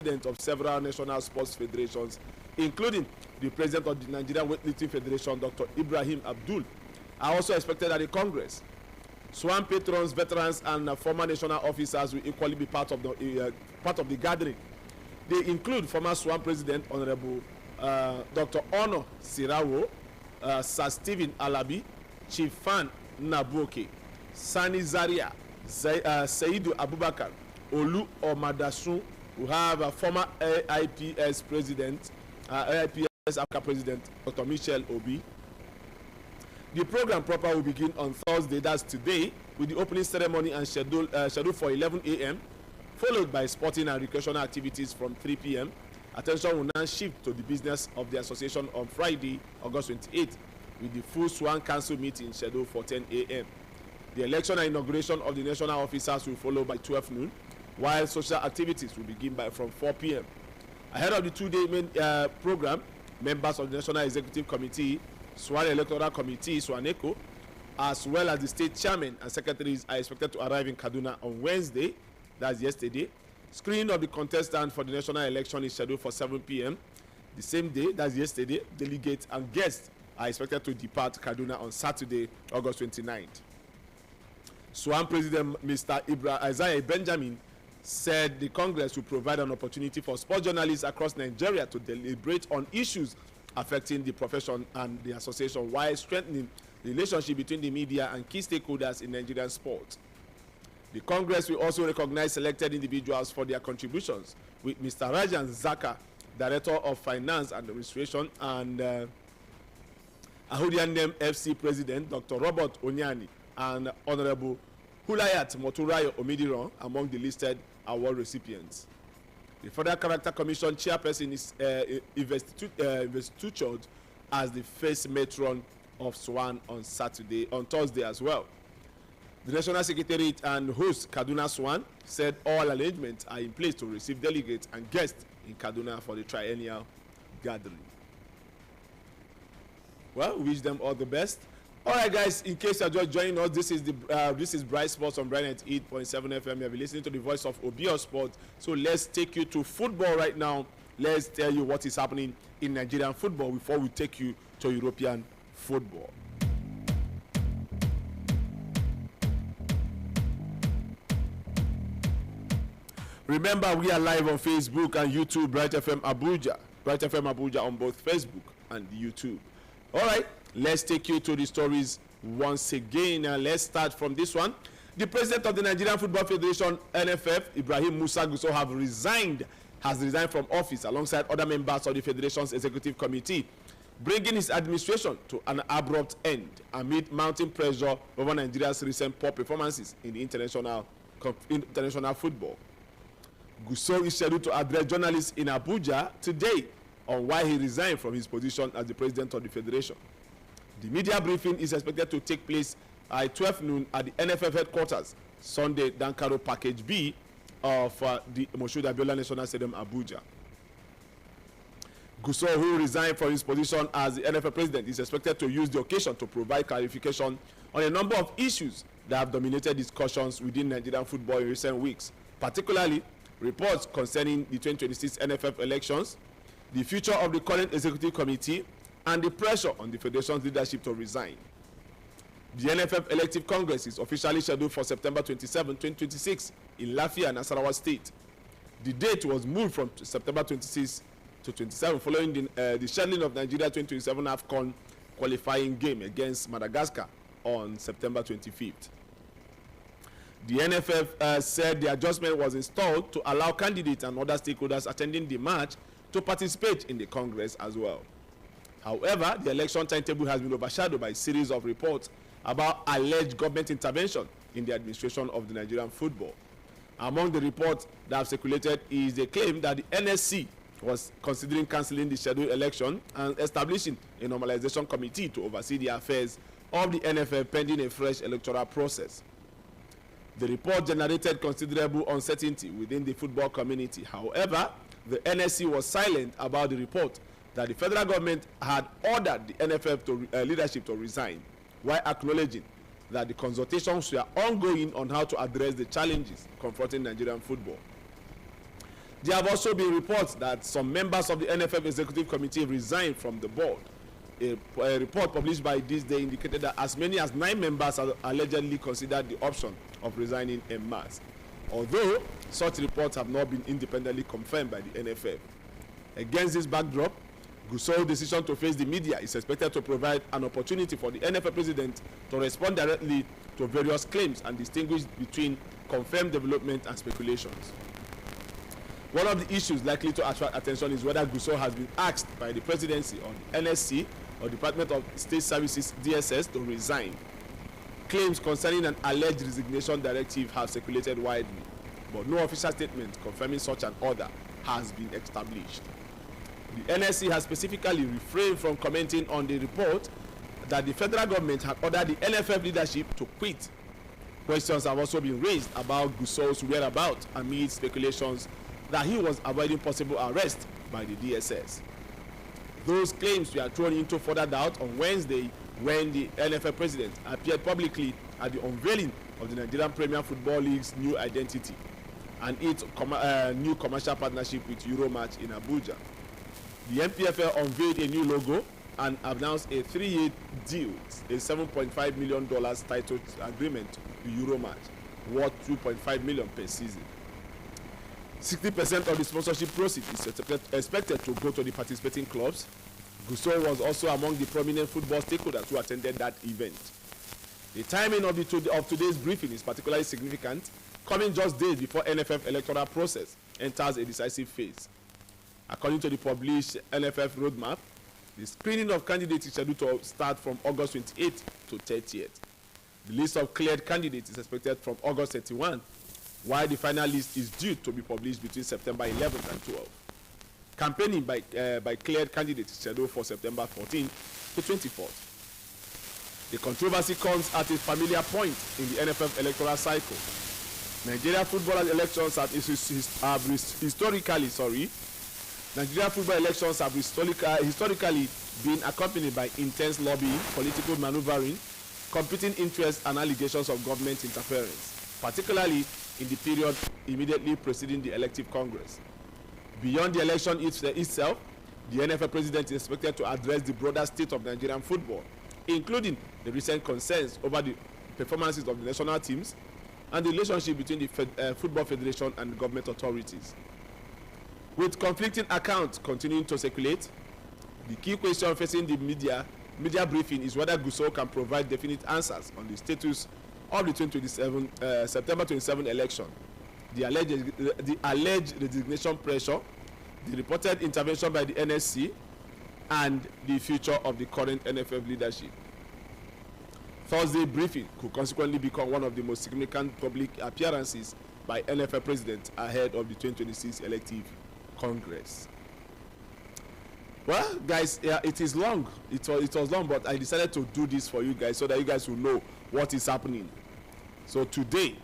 presidents of several national sports federations, including the president of the Nigerian Weightlifting Federation, Dr. Ibrahim Abdul, are also expected at the Congress. SWAN patrons, veterans, and former national officers will equally be part of the gathering. They include former SWAN President Honorable Dr. Ono Sirawo, Sir Stephen Alabi, Chief Fan Naboke, Sani Zaria, Saidu Abubakar, Olu Omadasun, who have a former AIPS President, AIPS Africa President Dr. Michel Obi. The program proper will begin on Thursday, that's today, with the opening ceremony and scheduled for 11 a.m., followed by sporting and recreational activities from 3 p.m. Attention will now shift to the business of the association on Friday, August 28th, with the full SWAN Council meeting scheduled for 10 a.m. The election and inauguration of the national officers will follow by 12 noon, while social activities will begin from 4 p.m. Ahead of the two-day main program, members of the National Executive Committee, SWAN Electoral Committee, SWANECO, as well as the state chairman and secretaries are expected to arrive in Kaduna on Wednesday, that's yesterday. Screening of the contestant for the national election is scheduled for 7 p.m. The same day, that's yesterday. Delegates and guests are expected to depart Kaduna on Saturday, August 29th. SWAN President Mr. Isaiah Benjamin said the Congress will provide an opportunity for sports journalists across Nigeria to deliberate on issues affecting the profession and the association while strengthening the relationship between the media and key stakeholders in Nigerian sport. The Congress will also recognize selected individuals for their contributions, with Mr. Rajan Zaka, Director of Finance and Administration, and Ahudianem FC President Dr. Robert Onyani, and Honorable Hulayat Moturayo Omidiron among the listed award recipients. The Federal Character Commission chairperson is investitured as the first matron of SWAN on Thursday as well. The National Secretariat and host Kaduna SWAN said all arrangements are in place to receive delegates and guests in Kaduna for the triennial gathering. Well, we wish them all the best. All right, guys, in case you're just joining us, this is Bright Sports on Bright 8.7 FM. You'll be listening to the voice of Obio Sports. So let's take you to football right now. Let's tell you what is happening in Nigerian football before we take you to European football. Remember, we are live on Facebook and YouTube, Bright FM Abuja. Bright FM Abuja on both Facebook and YouTube. All right, let's take you to the stories once again. Let's start from this one. The president of the Nigerian Football Federation, NFF, Ibrahim Musa Gusau, has resigned from office alongside other members of the Federation's Executive Committee, bringing his administration to an abrupt end amid mounting pressure over Nigeria's recent poor performances in the international football. Gusau is scheduled to address journalists in Abuja today on why he resigned from his position as the president of the federation. The media briefing is expected to take place at 12 noon at the NFF headquarters, Sunday, Dankaro Package B of the Moshood Abiola National Stadium, Abuja. Gusau, who resigned from his position as the NFF president, is expected to use the occasion to provide clarification on a number of issues that have dominated discussions within Nigerian football in recent weeks, particularly reports concerning the 2026 NFF elections, the future of the current executive committee, and the pressure on the federation's leadership to resign. The NFF Elective Congress is officially scheduled for September 27, 2026 in Lafia, Nasarawa State. The date was moved from September 26 to 27 following the scheduling of Nigeria 2027 AFCON qualifying game against Madagascar on September 25th. The NFF said the adjustment was installed to allow candidates and other stakeholders attending the match to participate in the Congress as well. However, the election timetable has been overshadowed by a series of reports about alleged government intervention in the administration of the Nigerian football. Among the reports that have circulated is the claim that the NSC was considering cancelling the scheduled election and establishing a normalization committee to oversee the affairs of the NFF pending a fresh electoral process. The report generated considerable uncertainty within the football community. However, the NSC was silent about the report that the federal government had ordered the NFF leadership to resign, while acknowledging that the consultations were ongoing on how to address the challenges confronting Nigerian football. There have also been reports that some members of the NFF Executive Committee resigned from the board. A report published by This Day indicated that as many as 9 members have allegedly considered the option of resigning en masse, although such reports have not been independently confirmed by the NFF. Against this backdrop, Gusau's decision to face the media is expected to provide an opportunity for the NFF president to respond directly to various claims and distinguish between confirmed development and speculations. One of the issues likely to attract attention is whether Gusau has been asked by the presidency or the NSC or Department of State Services DSS to resign. Claims concerning an alleged resignation directive have circulated widely, but no official statement confirming such an order has been established. The NSC has specifically refrained from commenting on the report that the federal government had ordered the NFF leadership to quit. Questions have also been raised about Gusau's whereabouts amid speculations that he was avoiding possible arrest by the DSS. Those claims were thrown into further doubt on Wednesday when the NFF president appeared publicly at the unveiling of the Nigerian Premier Football League's new identity and its new commercial partnership with Euromatch in Abuja. The NPFL unveiled a new logo and announced a 3-year deal, a $7.5 million title agreement with Euromatch, worth $2.5 million per season. 60% of the sponsorship proceeds is expected to go to the participating clubs. Gusau was also among the prominent football stakeholders who attended that event. The timing of today's briefing is particularly significant, coming just days before NFF electoral process enters a decisive phase. According to the published NFF roadmap, the screening of candidates is scheduled to start from August 28th to 30th. The list of cleared candidates is expected from August 31, while the final list is due to be published between September 11th and 12th. Campaigning by cleared candidates is scheduled for September 14th to 24th. The controversy comes at a familiar point in the NFF electoral cycle. Nigeria football elections have historically been accompanied by intense lobbying, political maneuvering, competing interests, and allegations of government interference, particularly in the period immediately preceding the elective Congress. Beyond the election itself, the NFF president is expected to address the broader state of Nigerian football, including the recent concerns over the performances of the national teams and the relationship between the Football Federation and government authorities. With conflicting accounts continuing to circulate, the key question facing the media briefing is whether Gusau can provide definite answers on the status of the September 27 election, the alleged resignation pressure, the reported intervention by the NSC, and the future of the current NFF leadership. Thursday briefing could consequently become one of the most significant public appearances by NFF president ahead of the 2026 elective Congress. Well, guys, yeah, it is long. It was long, but I decided to do this for you guys so that you guys will know what is happening. So today,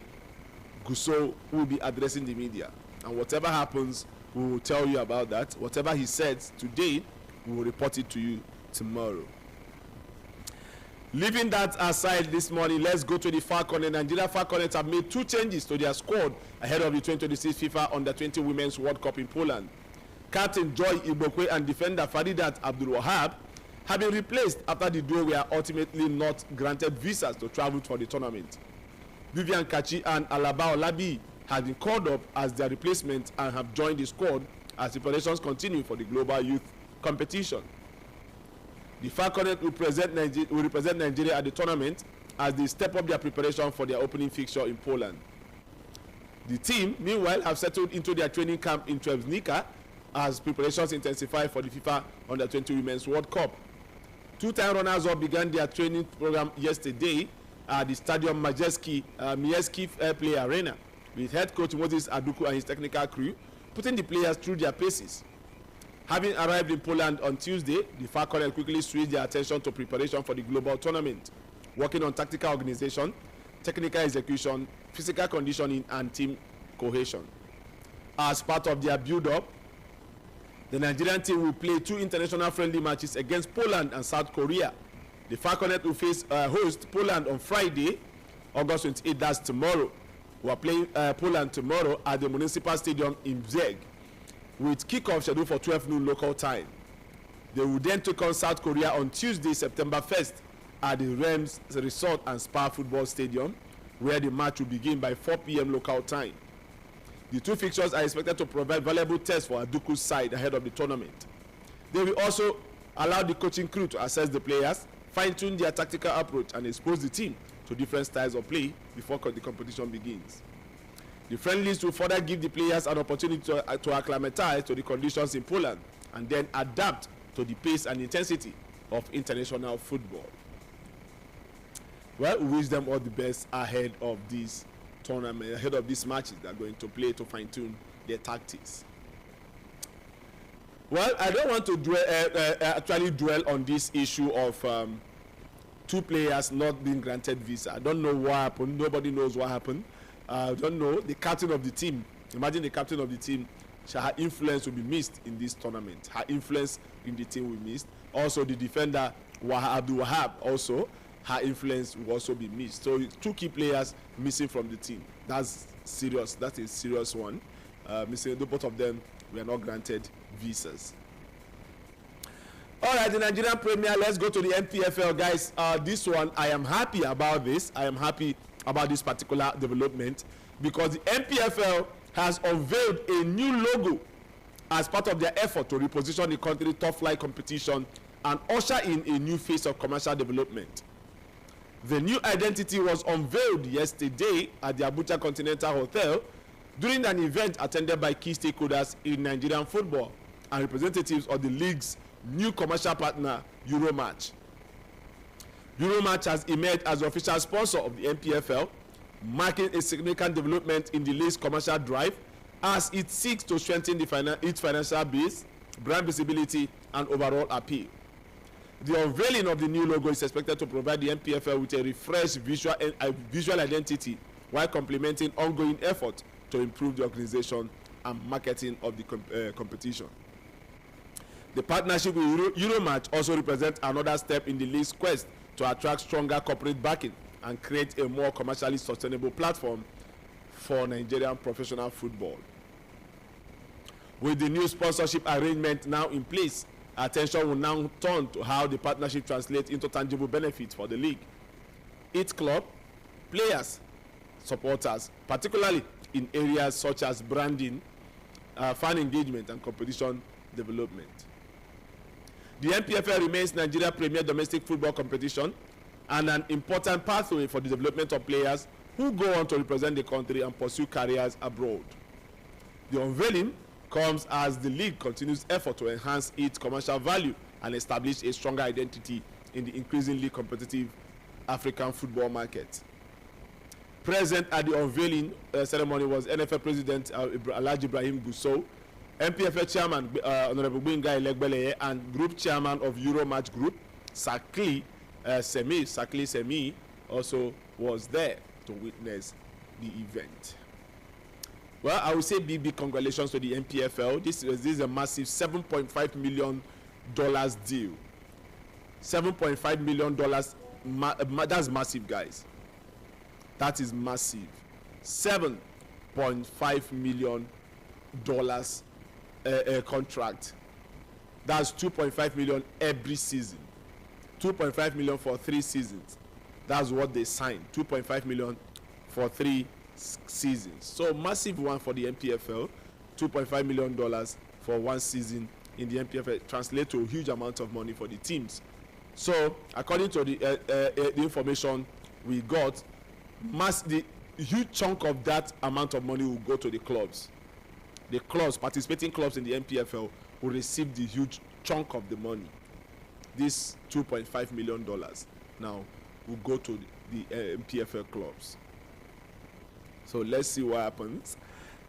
Gusau will be addressing the media, and whatever happens, we will tell you about that. Whatever he says today, we will report it to you tomorrow. Leaving that aside this morning, let's go to the Falcons. Nigeria Falcons have made 2 changes to their squad ahead of the 2026 FIFA Under-20 Women's World Cup in Poland. Captain Joy Ibokwe and defender Faridat Abdul-Wahab have been replaced after the duo were ultimately not granted visas to travel for the tournament. Vivian Kachi and Alaba Olabi have been called up as their replacement and have joined the squad as preparations continue for the global youth competition. The Falcons will represent Nigeria at the tournament as they step up their preparation for their opening fixture in Poland. The team, meanwhile, have settled into their training camp in Treblinka as preparations intensify for the FIFA Under-20 Women's World Cup. 2-time runners-up began their training program yesterday at the Stadium Miejski Airplay Arena, with head coach Moses Aduku and his technical crew putting the players through their paces. Having arrived in Poland on Tuesday, the Falcons quickly switched their attention to preparation for the global tournament, working on tactical organization, technical execution, physical conditioning, and team cohesion. As part of their build-up, the Nigerian team will play 2 international friendly matches against Poland and South Korea. The Falcons will host Poland on Friday, August 28th, that's tomorrow. We are playing Poland tomorrow at the Municipal Stadium in Brzeg, with kickoff scheduled for 12 noon local time. They will then take on South Korea on Tuesday, September 1st at the Rams Resort and Spa Football Stadium, where the match will begin by 4 p.m. local time. The two fixtures are expected to provide valuable tests for Aduku's side ahead of the tournament. They will also allow the coaching crew to assess the players, fine-tune their tactical approach, and expose the team to different styles of play before the competition begins. The friendlies will further give the players an opportunity to acclimatize to the conditions in Poland and then adapt to the pace and intensity of international football. Well, we wish them all the best ahead of this tournament, ahead of these matches they are going to play to fine-tune their tactics. Well, I don't want to actually dwell on this issue of two players not being granted visa. I don't know what happened. Nobody knows what happened. I don't know. The captain of the team, imagine the captain of the team, her influence will be missed in this tournament. Her influence in the team will be missed. Also, the defender, Abdul Wahab, also, her influence will also be missed. So, two key players missing from the team. That's serious. That's a serious one. Missing both of them were not granted visas. All right, the Nigerian Premier, let's go to the NPFL, guys. This one, I am happy about this. I am happy about this particular development because the NPFL has unveiled a new logo as part of their effort to reposition the country top flight competition and usher in a new phase of commercial development. The new identity was unveiled yesterday at the Abuja Continental Hotel during an event attended by key stakeholders in Nigerian football and representatives of the league's new commercial partner, Euromatch. Euromatch has emerged as the official sponsor of the NPFL, marking a significant development in the league's commercial drive as it seeks to strengthen its financial base, brand visibility, and overall appeal. The unveiling of the new logo is expected to provide the NPFL with a refreshed visual identity while complementing ongoing efforts to improve the organization and marketing of the competition. The partnership with Euromatch also represents another step in the league's quest to attract stronger corporate backing and create a more commercially sustainable platform for Nigerian professional football. With the new sponsorship arrangement now in place, attention will now turn to how the partnership translates into tangible benefits for the league, its club, players, supporters, particularly in areas such as branding, fan engagement, and competition development. The NPFL remains Nigeria's premier domestic football competition and an important pathway for the development of players who go on to represent the country and pursue careers abroad. The unveiling comes as the league continues effort to enhance its commercial value and establish a stronger identity in the increasingly competitive African football market. Present at the unveiling ceremony was NFL President Alhaji Ibrahim Gusau, NPFL Chairman Honorable Gbenga Elegbeleye, and Group Chairman of Euromatch Group, Sakli Semi, also was there to witness the event. Well, I would say big congratulations to the NPFL. This is a massive $7.5 million deal. $7.5 million, that's massive, guys. That is massive. $7.5 million contract. That's $2.5 million every season. $2.5 million for 3 seasons. That's what they signed. $2.5 million for 3 seasons. So massive one for the NPFL. $2.5 million for 1 season in the NPFL translates to a huge amount of money for the teams. So according to the information we got, the huge chunk of that amount of money will go to the clubs. The clubs, participating clubs in the NPFL, will receive the huge chunk of the money. This $2.5 million now will go to the NPFL clubs. So let's see what happens.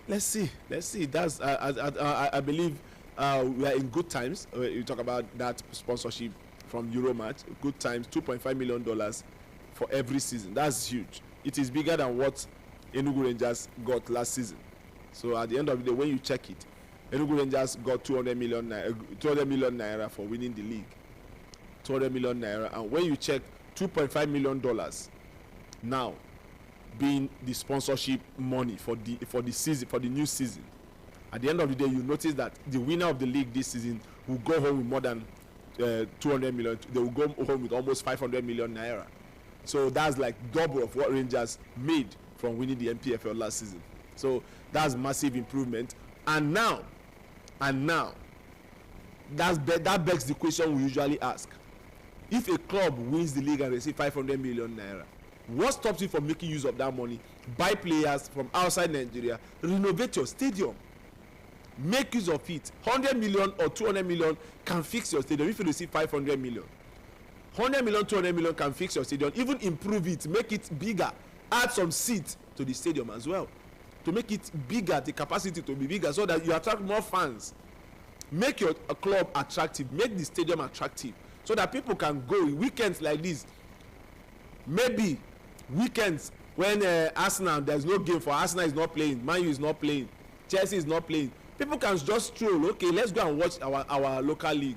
Let's see. That's I believe we are in good times. You talk about that sponsorship from Euromatch. Good times. $2.5 million for every season. That's huge. It is bigger than what Enugu Rangers got last season. So at the end of the day, when you check it, Enugu Rangers got 200 million naira for winning the league. 200 million naira, and when you check $2.5 million now being the sponsorship money for the season, for the new season, At the end of the day, you notice that the winner of the league this season will go home with more than 200 million. They will go home with almost 500 million naira. So that's like double of what Rangers made from winning the NPFL last season. So that's massive improvement. And now, that begs the question we usually ask: if a club wins the league and receives 500 million naira, what stops you from making use of that money? Buy players from outside Nigeria, renovate your stadium, make use of it. 100 million or 200 million can fix your stadium. If you receive 500 million, 100 million, 200 million can fix your stadium, even improve it, make it bigger, add some seats to the stadium as well, to make it bigger, the capacity to be bigger, so that you attract more fans. Make your club attractive, make the stadium attractive, so that people can go weekends like this. Maybe weekends when Arsenal, there's no game for Arsenal, is not playing, Man U is not playing, Chelsea is not playing, people can just stroll. Okay, let's go and watch our local league.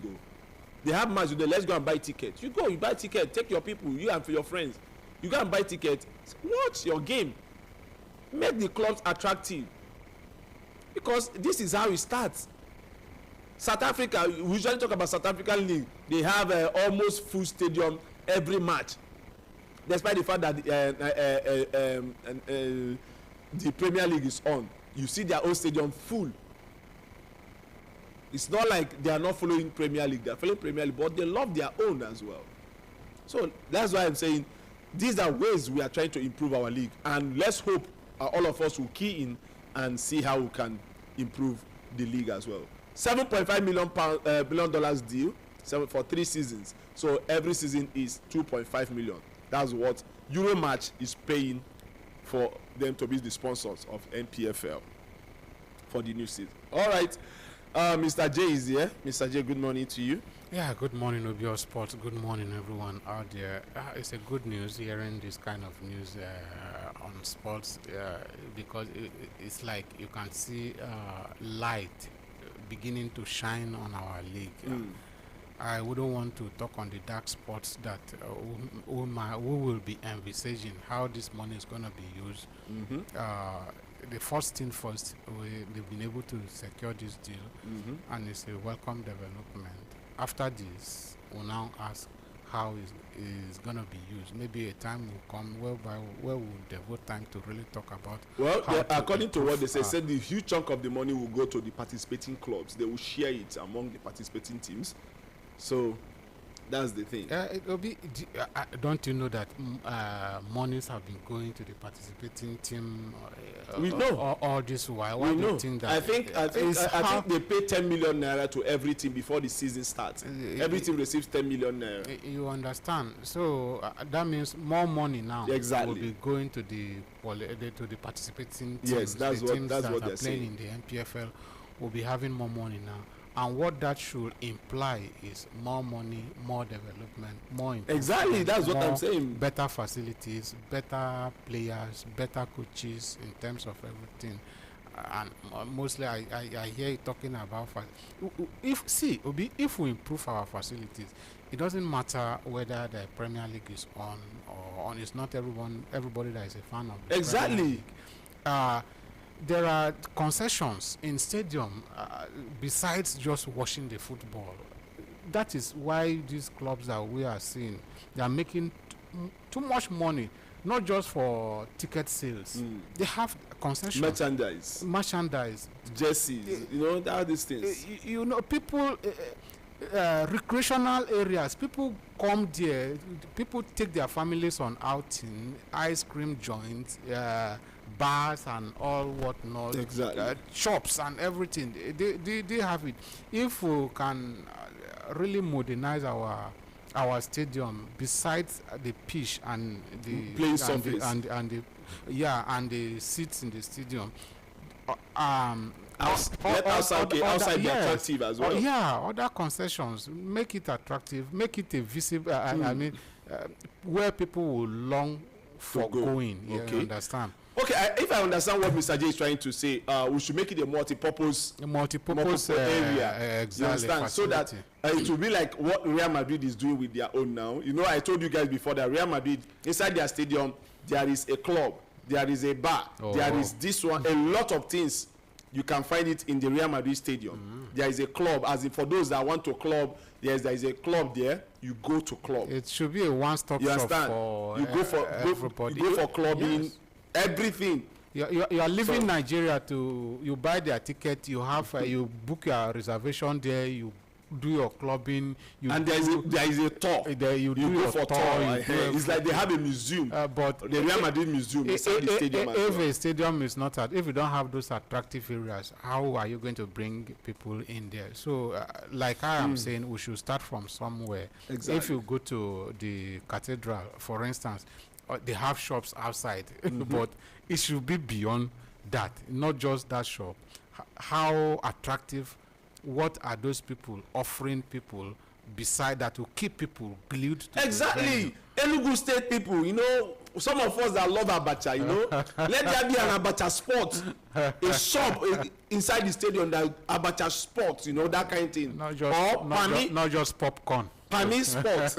They have match today, let's go and buy tickets. You go, you buy ticket, take your people, you and for your friends, you go and buy ticket, watch your game, make the clubs attractive, because this is how it starts. South Africa, we usually talk about South African league. They have almost full stadium every match, despite the fact that the Premier League is on. You see their own stadium full. It's not like they are not following Premier League. They are following Premier League, but they love their own as well. So that's why I'm saying these are ways we are trying to improve our league, and let's hope all of us will key in and see how we can improve the league as well. $7.5 million deal for 3 seasons. So every season is 2.5 million. That's what Euromatch is paying for them to be the sponsors of NPFL for the new season. All right, Mr. J is here. Mr. J, good morning to you. Yeah, good morning, OBO Sports. Good morning, everyone out there. It's a good news hearing this kind of news on sports because it's like you can see light beginning to shine on our league. I wouldn't want to talk on the dark spots that we will be envisaging how this money is going to be used. The first thing first, they've been able to secure this deal, and it's a welcome development. After this, we'll now ask how is going to be used. Maybe a time will come where we'll devote time to really talk about. Well, according to what they said the huge chunk of the money will go to the participating clubs. They will share it among the participating teams. So that's the thing. It'll be. Don't you know that monies have been going to the participating team? We know all this while. We know. I think they pay 10 million naira to every team before the season starts. Every team receives 10 million naira. You understand? So that means more money now will be going to the participating teams. Yes, that's what that are playing saying. In the NPFL will be having more money now. And what that should imply is more money, more development, more improvement. Exactly, that's what I'm saying. Better facilities, better players, better coaches in terms of everything. And mostly I hear you talking about if we improve our facilities, it doesn't matter whether the Premier League is on or on. It's not everybody that is a fan of the exactly. Premier League. There are concessions in stadium besides just watching the football. That is why these clubs that we are seeing, they are making too much money, not just for ticket sales. They have concessions, merchandise, jerseys, all these things. People, recreational areas. People come there. People take their families on outing, ice cream joints. Bars and all whatnot, exactly. Shops and everything. They have it. If we can really modernize our stadium, besides the pitch and the playing surface and the seats in the stadium, outside be attractive as well. Other concessions, make it attractive, make it a visible. I mean, where people will long for going. Okay. You understand? Okay, if I understand what Mr. J is trying to say, we should make it a multi-purpose area. Exactly. You understand? So that it will be like what Real Madrid is doing with their own now. I told you guys before that Real Madrid, inside their stadium, there is a club, there is a bar, there is this one, a lot of things You can find it in the Real Madrid Stadium. There is a club, as in for those that want to club, yes, there is a club there. You go to club. It should be a one-stop shop for you go for everybody. you go for clubbing, Yes. everything. You are leaving Nigeria to, you buy their ticket, you have you book your reservation there, you do your clubbing, you And there is a tour. there you do You go your for tour, tour. you do It's like they have a museum. but The Real Madrid Museum inside the stadium. as if well. a stadium is not if you don't have those attractive areas, how are you going to bring people in there? So like I am saying, we should start from somewhere. Exactly. If you go to the cathedral, for instance, they have shops outside, but it should be beyond that, not just that shop. How attractive, what are those people offering people beside that to keep people glued to the venue? Exactly. Enugu State people, you know, some of us that love abacha, you know, let there be an abacha spot, a shop inside the stadium that abacha spot, you know, that kind of thing. Not just, or not just popcorn. Pani sport.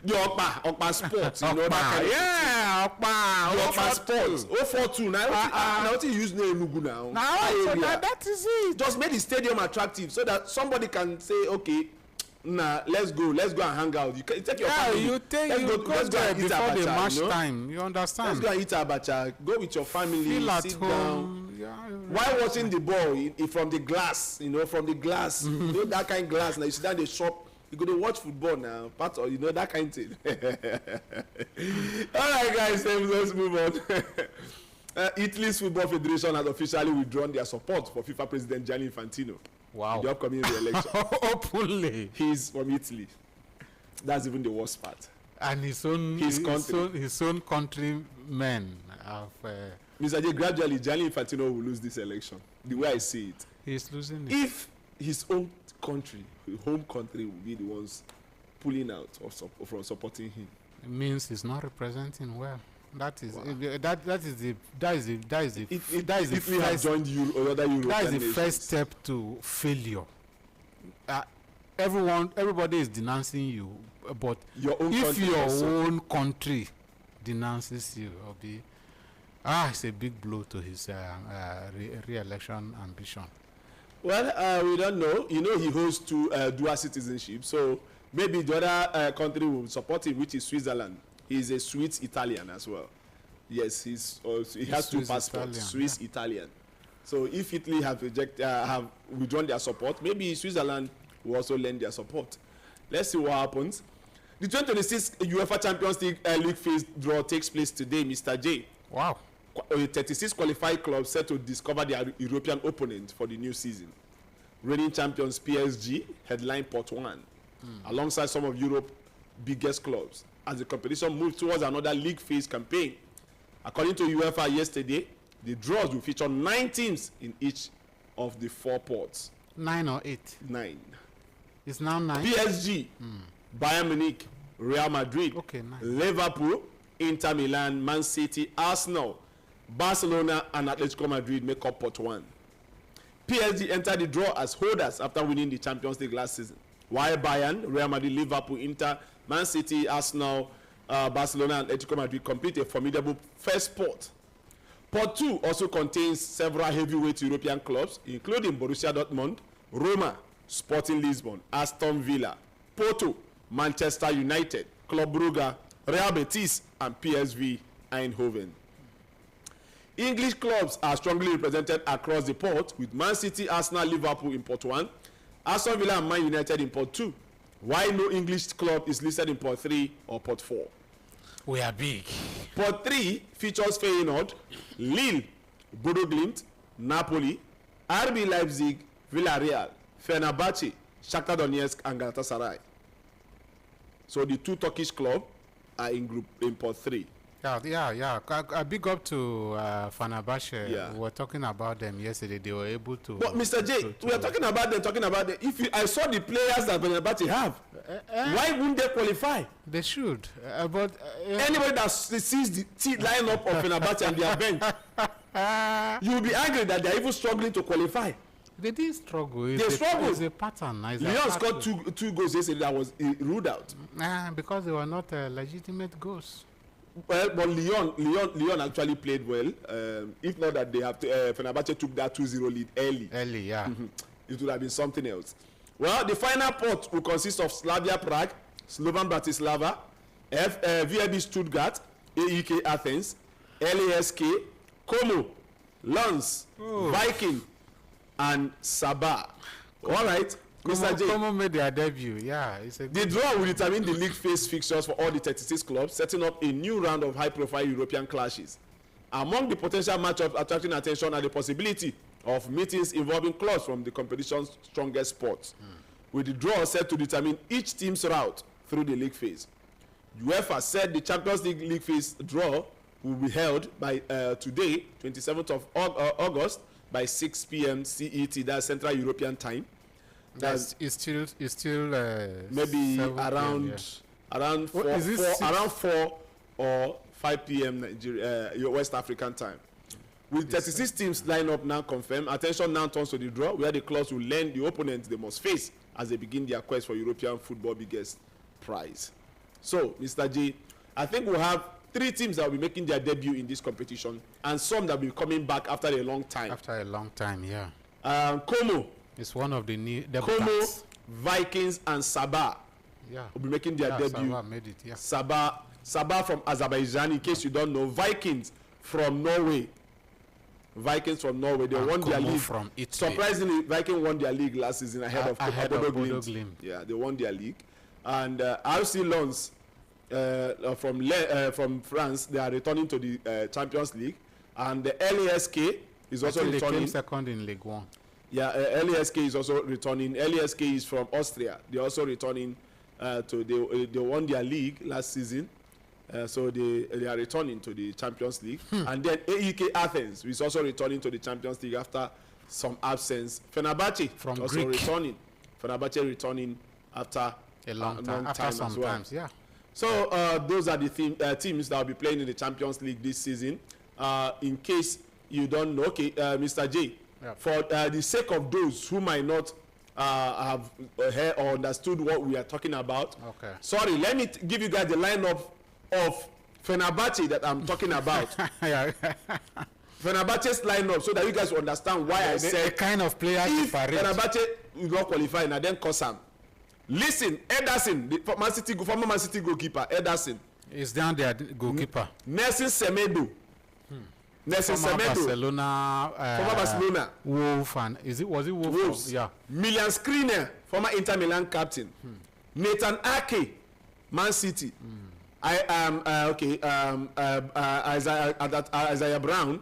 The Okpa sport, you know, that kind of Yeah, the Okpa sport. 042 now. Now what you use name Enugu now? So that is it. Just make the stadium attractive so that somebody can say, okay, nah, let's go and hang out. You can take your family. You go there and eat before the abacha, match you know? time. You understand? Let's go and eat abacha. Go with your family. Feel at sit home. down. Yeah, While watching the ball from the glass, you know, from the glass, you know, that kind of glass. Now you sit down in the shop. You go to watch football now. Part of, you know, that kind of thing. All right, guys, let's move on. Italy's Football Federation has officially withdrawn their support for FIFA President Gianni Infantino. Wow. In the upcoming re-election. Openly. He's from Italy. That's even the worst part. And his own countrymen have. Mr. J, gradually, Gianni Infantino will lose this election. The way I see it. He's losing it. If his own country, his home country, will be the ones pulling out from supporting him. It means he's not representing well. That is Wow. If we have joined you or other European that is the nations. first step to failure. Everybody is denouncing you, but Your own if country your also. own country denounces you, it's a big blow to his re-election ambition. Well, we don't know. You know, he holds dual citizenship, so maybe the other country will support him, which is Switzerland. He's a Swiss Italian as well. Yes, he has two Swiss passports, Italian, Swiss Italian. So if Italy have withdrawn their support, maybe Switzerland will also lend their support. Let's see what happens. The 2026 UEFA Champions League phase draw takes place today, Mr. J. Wow. 36 qualified clubs set to discover their European opponent for the new season. Reigning champions PSG headline Pot 1 alongside some of Europe's biggest clubs as the competition moves towards another league phase campaign. According to UEFA yesterday, the draws will feature 9 teams in each of the 4 ports. 9 or 8? 9. It's now 9. PSG, Bayern Munich, Real Madrid, Okay, 9. Liverpool, Inter Milan, Man City, Arsenal, Barcelona and Atletico Madrid make up pot 1. PSG entered the draw as holders after winning the Champions League last season, while Bayern, Real Madrid, Liverpool, Inter, Man City, Arsenal, Barcelona and Atletico Madrid complete a formidable first pot. Pot 2 also contains several heavyweight European clubs, including Borussia Dortmund, Roma, Sporting Lisbon, Aston Villa, Porto, Manchester United, Club Brugge, Real Betis and PSV Eindhoven. English clubs are strongly represented across the pot, with Man City, Arsenal, Liverpool in pot 1, Aston Villa and Man United in pot 2, while no English club is listed in pot 3 or pot 4. We are big. Pot 3 features Feyenoord, Lille, Bodo Glimt, Napoli, RB Leipzig, Villarreal, Fenerbahce, Shakhtar Donetsk and Galatasaray. So the 2 Turkish clubs are in pot 3. Yeah. A big up to Fenerbahce. Yeah. We were talking about them yesterday. They were able to. But Mr. J, we are talking about them. I saw the players that Fenerbahce have. Why wouldn't they qualify? They should. But Anybody that sees the lineup of Fenerbahce and their bench, you will be angry that they are even struggling to qualify. they did struggle. They struggled. It's a pattern. Lyon scored two goals yesterday that was ruled out. Because they were not legitimate goals. Well, but Lyon actually played well. If not that they have Fenerbahce took that 2-0 lead early. Early, yeah. It would have been something else. Well, the final pot will consist of Slavia Prague, Slovan Bratislava, VfB Stuttgart, AEK Athens, LASK, Como, Lens, Viking, and Sabah. All right, Mr. J. Como made their debut. Yeah, it's a The draw will determine the league phase fixtures for all the 36 clubs, setting up a new round of high-profile European clashes. Among the potential matchups attracting attention are the possibility of meetings involving clubs from the competition's strongest spots, with the draw set to determine each team's route through the league phase. UEFA said the Champions League phase draw will be held by today, 27th of August, by 6 p.m. CET, that's Central European Time. That's it's still Maybe 7 around PM, around What, is it around 4 or 5 p.m. Nigeria, West African time. With 36 teams line up now confirmed, attention now turns to the draw, where the clubs will learn the opponents they must face as they begin their quest for European football biggest prize. So, Mr. J, I think we'll have 3 teams that will be making their debut in this competition, and some that will be coming back after a long time. After a long time, yeah. Como, It's one of the new Como, debutants. Vikings, and Sabah Yeah. will be making their debut. Sabah made it, yeah. Sabah from Azerbaijan, in case you don't know. Vikings from Norway. Vikings from Norway. They won their Como league. from Italy. Surprisingly, Vikings won their league last season ahead of Bodo Bodo Glimt. Glimt. Yeah, they won their league. And RC Lens from France, they are returning to the Champions League. And the LASK is also They returning. came second in League One. Yeah, LASK is also returning. LASK is from Austria. They're also returning they won their league last season. So they are returning to the Champions League. And then AEK Athens is also returning to the Champions League after some absence. Fenerbahce From also Greek. returning. Fenerbahce returning after A long time. After some as well. times, yeah. So those are the teams that will be playing in the Champions League this season. In case you don't know, okay, Mr. J, Yeah. for the sake of those who might not have heard or understood what we are talking about, Okay. sorry, let me give you guys the lineup of Fenerbahce that I'm talking about. Yeah. Fenerbahce's lineup, so that you guys will understand why I the said kind of player to if parade. Fenerbahce will not qualify and then Kosam. Listen, Ederson, the former Man City goalkeeper, Ederson. Is down there, goalkeeper. Nelson Semedo. Nelson Former Semedo. Barcelona. Former Barcelona. Wolf and was it Wolf? Wolves. Yeah. Milan Skriniar, former Inter Milan captain. Nathan Ake, Man City. I am Isaiah Brown.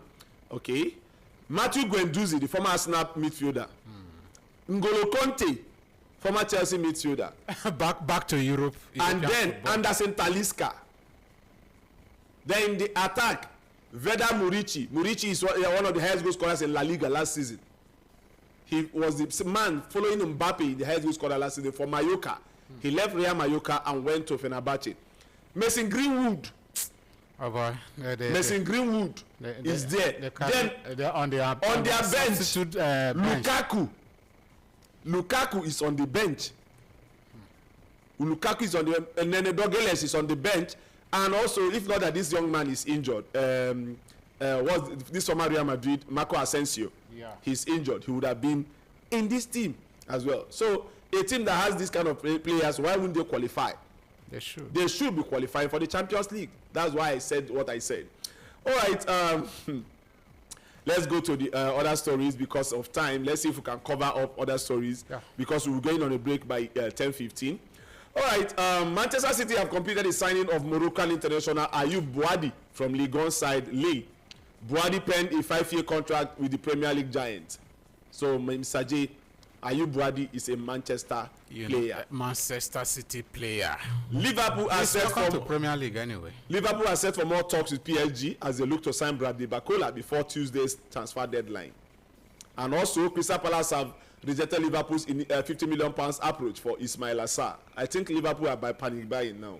Okay. Matthew Guendouzi, the former Arsenal midfielder. N'Golo Conte, former Chelsea midfielder. back to Europe. And European then football. Anderson Talisca. Then in the attack, Veda Murici. Murici is one of the highest goal scorers in La Liga last season. He was the man following Mbappe, the highest goal scorer last season for Mallorca. He left Real Mallorca and went to Fenerbahce. Mason Greenwood. Oh boy. Mason Greenwood is there. Then they're on their bench, substitute, bench. Lukaku is on the bench. Lukaku is on the and then Douglas is on the bench. And also, if not that this young man is injured, was this summer Real Madrid, Marco Asensio, Yeah. he's injured. He would have been in this team as well. So a team that has this kind of players, why wouldn't they qualify? They should. They should be qualifying for the Champions League. That's why I said what I said. All right, let's go to the other stories because of time. Let's see if we can cover up other stories because we're going on a break by 10:15. All right, Manchester City have completed the signing of Moroccan international Ayoub Bouadi from Ligue 1 side Lille. Bouadi penned a 5-year contract with the Premier League giant. So, Mr. J, Ayoub Bouadi is a Manchester player. Manchester City player. Liverpool are set Welcome to for Premier League anyway. Liverpool are set for more talks with PSG as they look to sign Bradley Barcola before Tuesday's transfer deadline. And also, Crystal Palace have rejected Liverpool's £50 million approach for Ismail Assar. I think Liverpool are by panic buying now.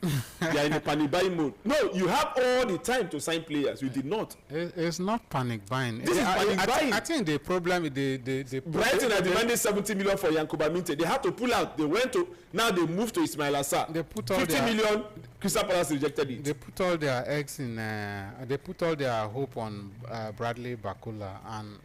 They are in a panic buying mode. No, you have all the time to sign players. You did not. It's not panic buying. This is panic buying. I think the problem with the Brighton are demanding 70 million for Yankuba Minte. They had to pull out. They went to, now they moved to Ismail Assar. They put all 50 million. Crystal Palace rejected it. They put all their eggs in. They put all their hope on Bradley Bakula, and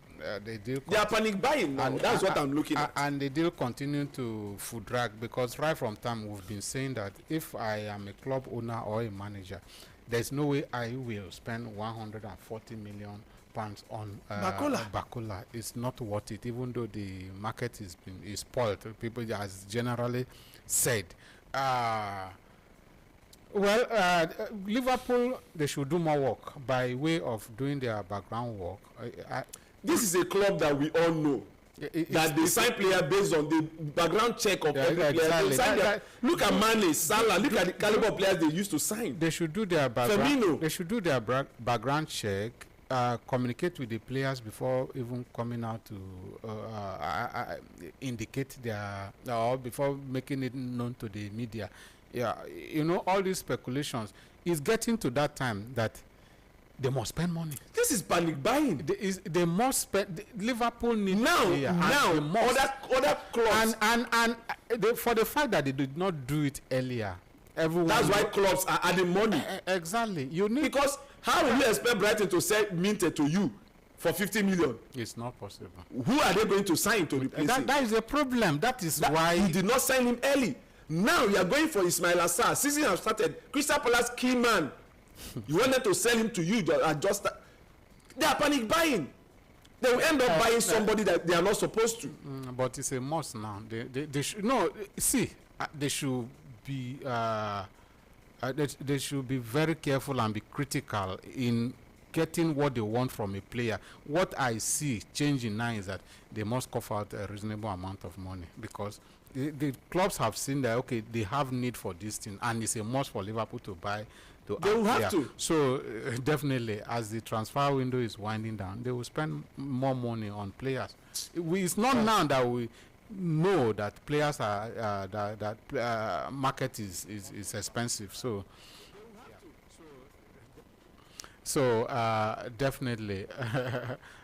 they are panic buying now. That's what I'm looking at. And the deal continue to food drag, because right from time we've been saying that if I am a club owner or a manager, there's no way I will spend 140 million pounds on Bakula. It's not worth it, even though the market is spoiled. People has generally said. Liverpool, they should do more work by way of doing their background work. This is a club that we all know. That they sign player based on the background check of every player. Exactly. Look at Mane, Salah. Look at the caliber of players they used to sign. They should do their background. Firmino. They should do their background check. Communicate with the players before even coming out to indicate their or before making it known to the media. Yeah, you know, all these speculations is getting to that time that they must spend money. This is panic buying. They must spend. Liverpool need now other clubs and for the fact that they did not do it earlier. Everyone. That's why clubs are adding money. Exactly. You need, because how will you expect Brighton to sell Minte to you for 50 million? It's not possible. Who are they going to sign to replace him? That is a problem. That is why you did not sign him early. Now you are going for Ismail Assar. Season has started. Crystal Palace key man. You wanted to sell him to you. They are panic buying. They will end up buying somebody that they are not supposed to. But it's a must now. They should they should be they should be very careful and be critical in getting what they want from a player. What I see changing now is that they must cough out a reasonable amount of money, because the clubs have seen that okay, they have need for this thing, and it's a must for Liverpool to buy. They will have to. So definitely, as the transfer window is winding down, they will spend more money on players. It's not now that we know that players are that market is expensive. So definitely,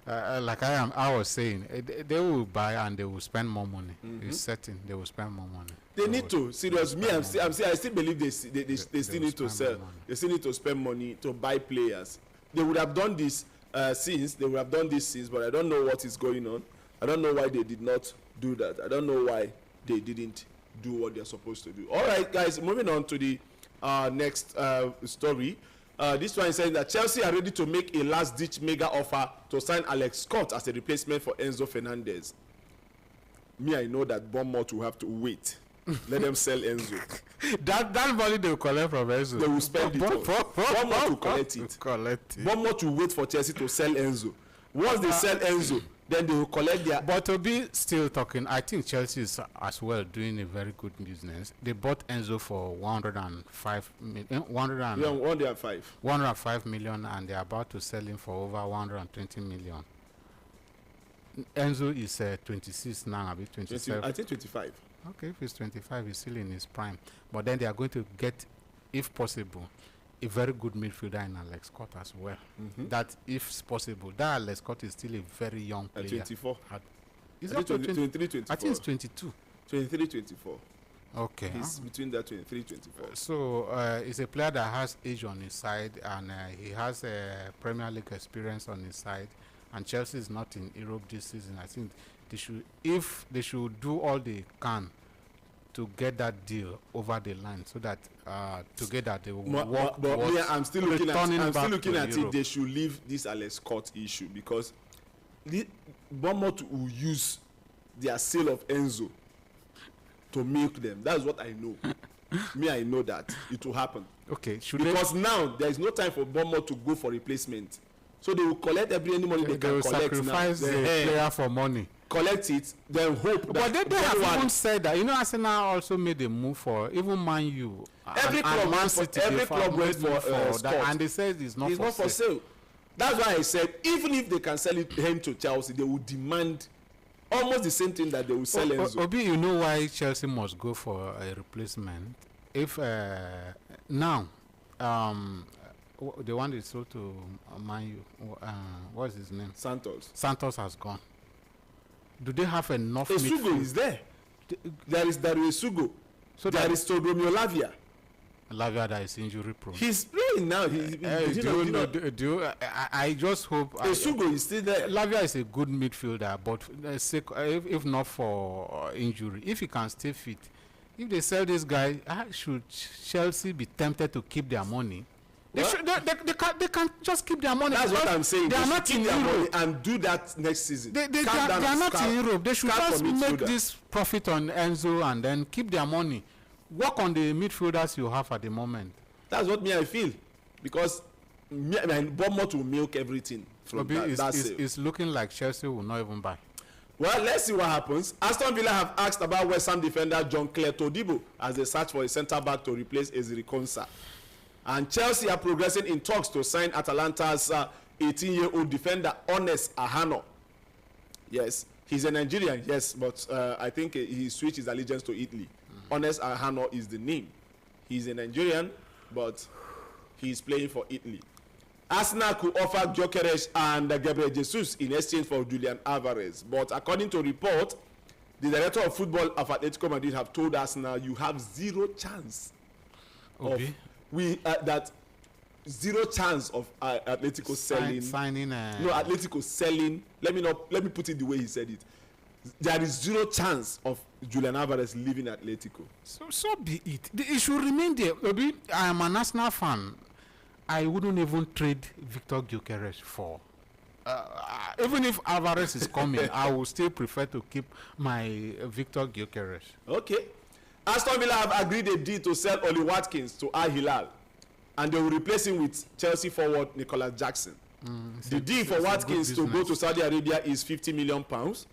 like I was saying, they will buy and they will spend more money. It's certain they will spend more money. They need to. Serious. Me, I still believe they still need to sell. They still need to spend money to buy players. They would have done this since. But I don't know what is going on. I don't know why they did not do that. I don't know why they didn't do what they're supposed to do. All right, guys, moving on to the next story. This one is saying that Chelsea are ready to make a last-ditch mega offer to sign Alex Scott as a replacement for Enzo Fernandez. Me, I know that Bournemouth will have to wait. Let them sell Enzo. that money they will collect from Enzo. They will spend it all. Bournemouth will collect it. Bournemouth will wait for Chelsea to sell Enzo. Once they sell Enzo, then they will collect their. But to be still talking, I think Chelsea is as well doing a very good business. They bought Enzo for 105 million. 105 million, and they're about to sell him for over 120 million. Enzo is 26 now, a bit 27. I think 25. Okay, if he's 25, he's still in his prime. But then they are going to get, if possible, a very good midfielder in Alex Scott as well. That, if possible, that Alex Scott is still a very young player. 24. Is that 23, 24? I think it's 22. 23, 24. Okay. He's between that 23, 24. So he's a player that has age on his side, and he has Premier League experience on his side. And Chelsea is not in Europe this season. I think they should, if they should do all they can to get that deal over the line, so that together they will work. But yeah, I'm still looking at Europe. it. They should leave this Alex Scott issue, because Bournemouth will use their sale of Enzo to milk them. That's what I know. I know that it will happen. Okay, because now there is no time for Bournemouth to go for replacement. So they will collect any money they can collect. Sacrifice the player for money. Collect it, then hope. But they have even said that. You know, Arsenal also made a move for even Man U. Every club went for that, and they said it's not for sale. That's why I said even if they can sell it him to Chelsea, they will demand almost the same thing that they will sell Enzo. Obi, you know why Chelsea must go for a replacement? if now the one they sold to Man U, what's his name? Santos. Santos has gone. Do they have enough Esugo midfield? is there. There is Esugo. So There is Romeo Lavia. Lavia that is injury prone. He's playing now. I just hope Esugo is still there. Lavia is a good midfielder, but if not for injury, if he can stay fit, if they sell this guy, should Chelsea be tempted to keep their money? They can just keep their money. That's what I'm saying. They are should not keep in their money Europe. and do that next season. They Calm are down, not scout- in Europe. They should scout just for make midfielder. this profit on Enzo and then keep their money. Work on the midfielders you have at the moment. That's what I feel. Because Bournemouth will milk everything from that sale. It's looking like Chelsea will not even buy. Well, let's see what happens. Aston Villa have asked about West Ham defender John Clare Todibo as they search for a centre-back to replace Ezri Konsa. And Chelsea are progressing in talks to sign Atalanta's 18-year-old defender, Honest Ahano. Yes, he's a Nigerian, yes, but I think he switched his allegiance to Italy. Honest Ahano is the name. He's a Nigerian, but he's playing for Italy. Arsenal could offer Gyökeres and Gabriel Jesus in exchange for Julian Alvarez. But according to report, the director of football of Atletico Madrid have told Arsenal you have zero chance Obi? that zero chance of Atletico selling. Atletico selling. Let me put it the way he said it. There is zero chance of Julian Alvarez leaving Atletico. So be it. It should remain there. Obi, I am an Arsenal fan. I wouldn't even trade Victor Gyökeres for. Even if Alvarez is coming, I will still prefer to keep my Victor Gyökeres. Okay. Aston Villa have agreed a deal to sell Oli Watkins to Al Hilal, and they will replace him with Chelsea forward Nicolas Jackson. The deal for Watkins to go to Saudi Arabia is £50 million.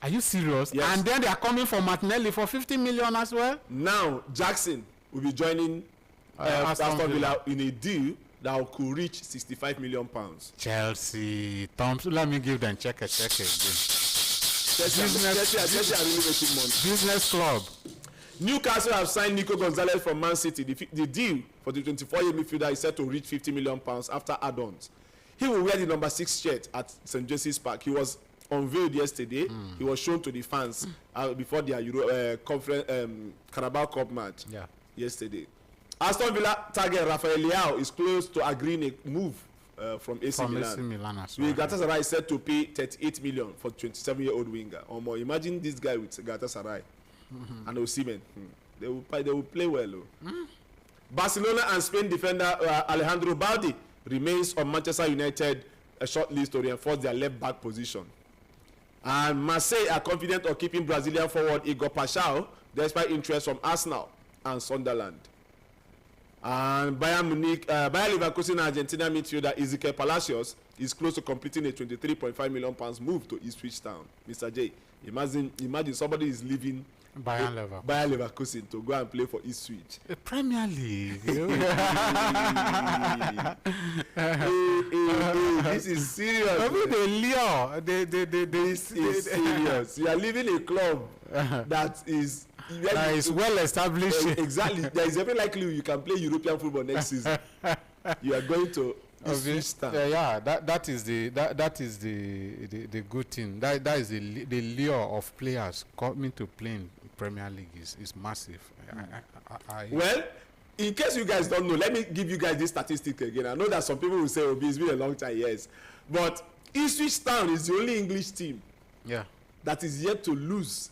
Are you serious? Yes. And then they are coming for Martinelli for 50 million as well? Now Jackson will be joining Aston Villa in a deal that could reach £65 million. Chelsea, Thompson, let me give them check again. Chelsea are really making money. Business club. Newcastle have signed Nico Gonzalez from Man City. The deal for the 24-year midfielder is set to reach £50 million after add-ons. He will wear the number 6 shirt at St. James's Park. He was unveiled yesterday. He was shown to the fans before their Carabao Cup match yesterday. Aston Villa target Rafael Leao is close to agreeing a move from AC Milan. As well. Galatasaray is set to pay 38 million for 27-year-old winger. Or more. Imagine this guy with Galatasaray and Osimhen. They will play well. Barcelona and Spain defender Alejandro Baldi remains on Manchester United a short list to reinforce their left back position. And Marseille are confident of keeping Brazilian forward Igor Paixão despite interest from Arsenal and Sunderland. And Bayer Leverkusen Argentina midfielder Ezequiel Palacios is close to completing a £23.5 million move to Ipswich Town. Mr. J, imagine somebody is leaving Bayer Leverkusen to go and play for Ipswich. Premier League. This is serious. This is serious. You are leaving a club that is well established. Exactly. There is every likelihood you can play European football next season. You are going to that is the good thing. That is the lure of players coming to play in Premier League is massive. Well, in case you guys don't know, let me give you guys this statistic again. I know that some people will say, "Oh, it's been a long time." Yes, but Ipswich Town is the only English team that is yet to lose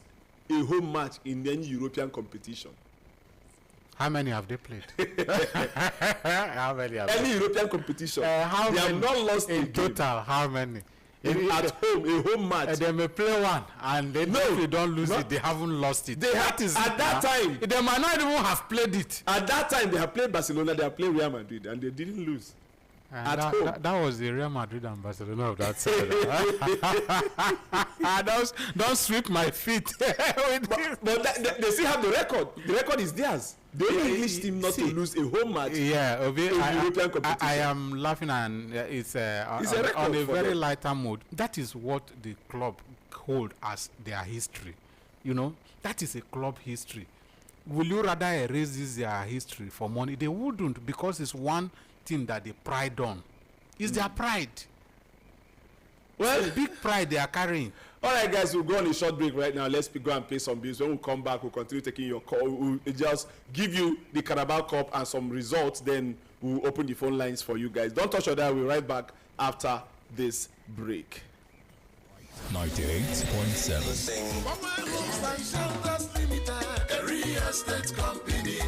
a home match in any European competition. How many have they played? Any European competition. They have not lost in total. How many? At home, a home match. They may play one, and then if they don't lose it, they haven't lost it. At that time, they might not even have played it. At that time, they have played Barcelona, they have played Real Madrid, and they didn't lose. At home. That was the Real Madrid and Barcelona of that side. Don't sweep my feet. but they still have the record. The record is theirs. The only English team not to lose a home match in European competition. I am laughing, and it's on a very lighter mood. That is what the club hold as their history. You know, that is a club history. will you rather erase this their history for money? They wouldn't, because it's one thing that they pride on. It's their pride. Well, big pride they are carrying. All right, guys, we'll go on a short break right now. Let's go and pay some bills. When we come back, we'll continue taking your call. We'll just give you the Carabao Cup and some results. Then we'll open the phone lines for you guys. Don't touch your dial. We'll be right back after this break. 98.7. A real estate company.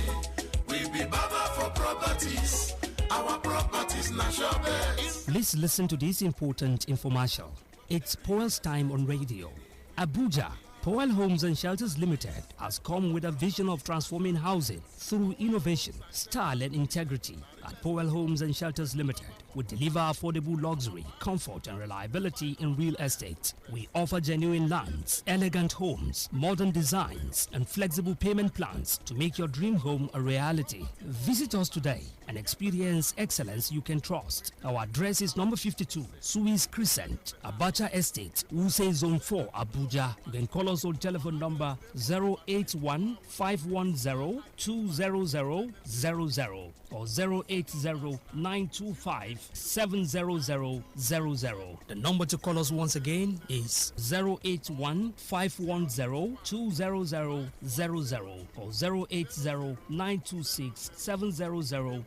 We be Baba for properties. Our properties national best. Please listen to this important infomercial. It's Powell's time on radio. Abuja, Powell Homes and Shelters Limited has come with a vision of transforming housing through innovation, style and integrity. At Powell Homes and Shelters Limited, we deliver affordable luxury, comfort and reliability in real estate. We offer genuine lands, elegant homes, modern designs and flexible payment plans to make your dream home a reality. Visit us today and experience excellence you can trust. Our address is number 52, Suez Crescent, Abacha Estate, Wuse Zone 4, Abuja. You can call us on telephone number 081-510-20000 or 080-925-70000. The number to call us once again is 081-510-20000 or 080-926-70000.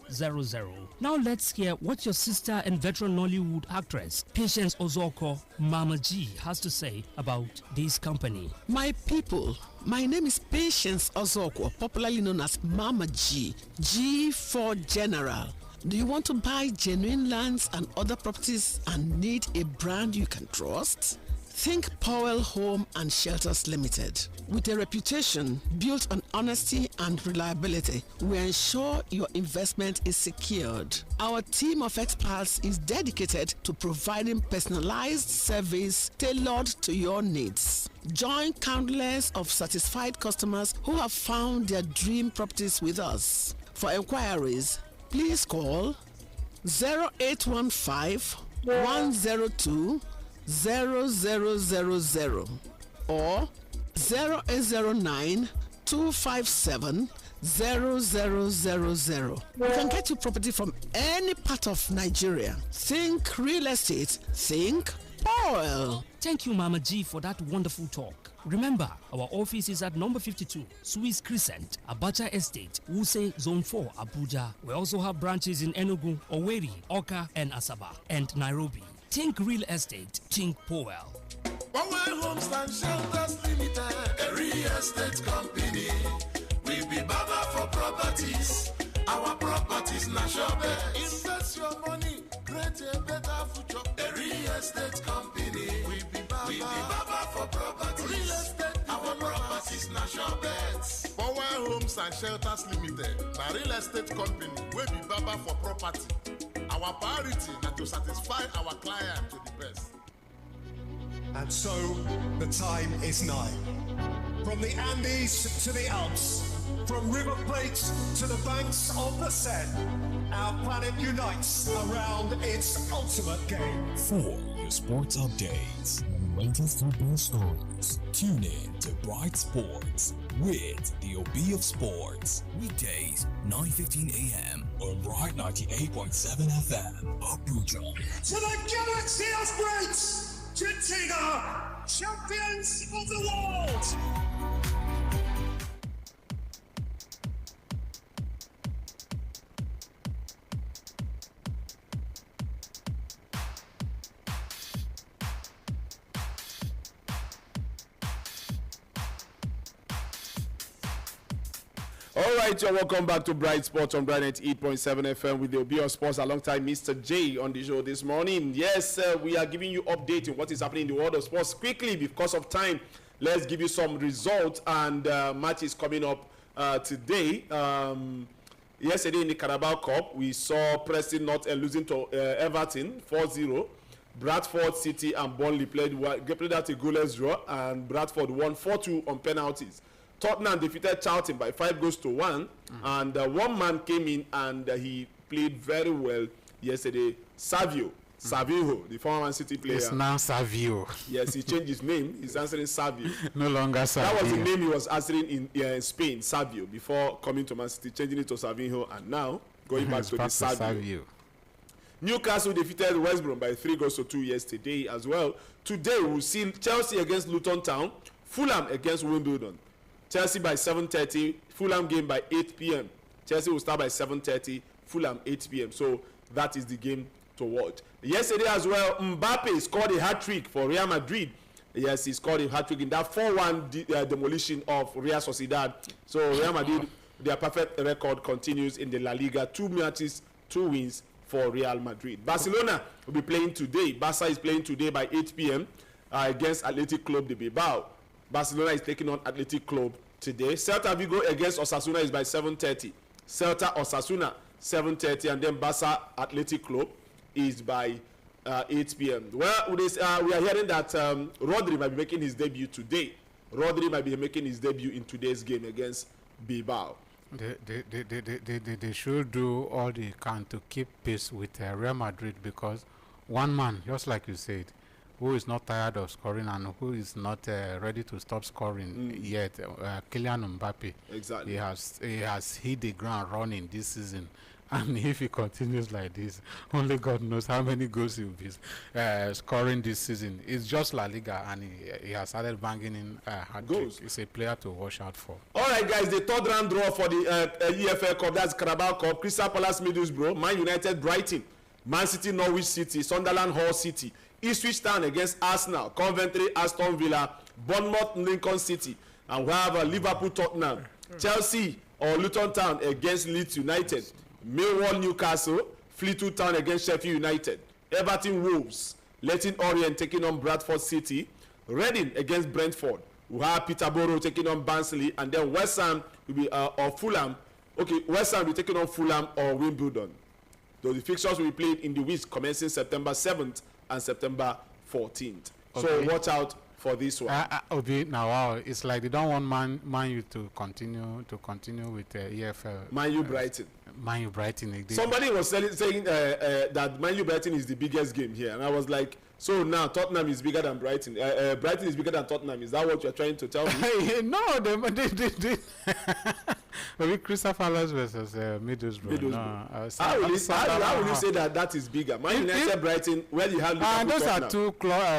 Now let's hear what your sister and veteran Nollywood actress Patience Ozoko, Mama G, has to say about this company. My people, my name is Patience Ozoko, popularly known as Mama G. G for General. Do you want to buy genuine lands and other properties and need a brand you can trust? Think Powell Home and Shelters Limited. With a reputation built on honesty and reliability, we ensure your investment is secured. Our team of experts is dedicated to providing personalized service tailored to your needs. Join countless of satisfied customers who have found their dream properties with us. For inquiries, please call 0815 102 0000 or 0809 257 0000. We can get you property from any part of Nigeria. Think real estate, think Powell. Thank you, Mama G, for that wonderful talk. Remember, our office is at number 52, Suez Crescent, Abacha Estate, Wuse Zone 4, Abuja. We also have branches in Enugu, Owerri, Oka, and Asaba, and Nairobi. Think real estate, think Powell. Powell Homes and Shelters Limited. A real estate company. We be Baba for properties. Our properties national best. Invest your money, create a better future. A real estate company. We be Baba for properties. Real estate, our properties national best. Powell Homes and Shelters Limited, the real estate company, we be Baba for property. Our priority is to satisfy our client to the best. And so the time is nigh. From the Andes to the Alps, from river plates to the banks of the Seine, our planet unites around its ultimate game. For your sports updates and latest football stories, tune in to Bright Sports with the OB of Sports. Weekdays, 9:15 a.m. on Bright 98.7 FM, Abuja. To the Galaxy of Greats! Gentina, champions of the world! All right, you're welcome back to Bright Sports on Bright 8.7 FM with the OB Sports alongside Mr. J on the show this morning. Yes, we are giving you updates on what is happening in the world of sports. Quickly, because of time, let's give you some results and matches coming up today. Yesterday in the Carabao Cup, we saw Preston North End losing to Everton 4-0. Bradford City and Burnley played out a goalless draw, and Bradford won 4-2 on penalties. Tottenham defeated Charlton by 5-1, and one man came in and he played very well yesterday. Savio Savinho, the former Man City player. It's now Savio. Yes, he changed his name. He's answering Savio. No longer Savio. That was the name he was answering in Spain, Savio, before coming to Man City, changing it to Savinho, and now going back to the Savio. Newcastle defeated West Brom by 3-2 yesterday as well. Today we'll see Chelsea against Luton Town, Fulham against Wimbledon. Chelsea by 7:30, Fulham game by 8 p.m. Chelsea will start by 7:30, Fulham 8 p.m. So that is the game to watch. Yesterday as well, Mbappe scored a hat-trick for Real Madrid. Yes, he scored a hat-trick in that 4-1 demolition of Real Sociedad. So Real Madrid, their perfect record continues in the La Liga. 2 matches, 2 wins for Real Madrid. Barcelona will be playing today. Barca is playing today by 8 p.m. Against Athletic Club de Bilbao. Barcelona is taking on Athletic Club today. Celta Vigo against Osasuna is by 7:30. Celta Osasuna 7:30, and then Barca Athletic Club is by 8 p.m. Well, we are hearing that Rodri might be making his debut today. Rodri might be making his debut in today's game against Bilbao. They should do all they can to keep pace with Real Madrid, because one man, just like you said, who is not tired of scoring and who is not ready to stop scoring yet, Kylian Mbappe. Exactly. He has hit the ground running this season. And if he continues like this, only God knows how many goals he will be scoring this season. It's just La Liga, and he has started banging in goals. It's a player to watch out for. All right, guys, the third round draw for the EFL Cup, that's Carabao Cup. Crystal Palace, Middlesbrough, Man United, Brighton, Man City, Norwich City, Sunderland, Hull City, Ipswich Town against Arsenal, Coventry, Aston Villa, Bournemouth, Lincoln City, and we have Liverpool, Tottenham, Chelsea or Luton Town against Leeds United, Millwall, Newcastle, Fleetwood Town against Sheffield United, Everton, Wolves, Leyton Orient taking on Bradford City, Reading against Brentford, we have Peterborough taking on Barnsley, and then West Ham will be or Fulham. Okay, West Ham will be taking on Fulham or Wimbledon. So the fixtures will be played in the weeks commencing September 7th and September 14th. Okay. So watch out for this one. Obi, now wow, it's like they don't want Man U to continue with EFL. Man U Brighton. Man U Brighton. Somebody was saying that Man U Brighton is the biggest game here, and I was like, so now Tottenham is bigger than Brighton. Brighton is bigger than Tottenham. Is that what you're trying to tell me? No, they Maybe Crystal Palace versus Middlesbrough. No, how will you say that is bigger? Man United, Brighton, where you have Liverpool, those Tottenham. are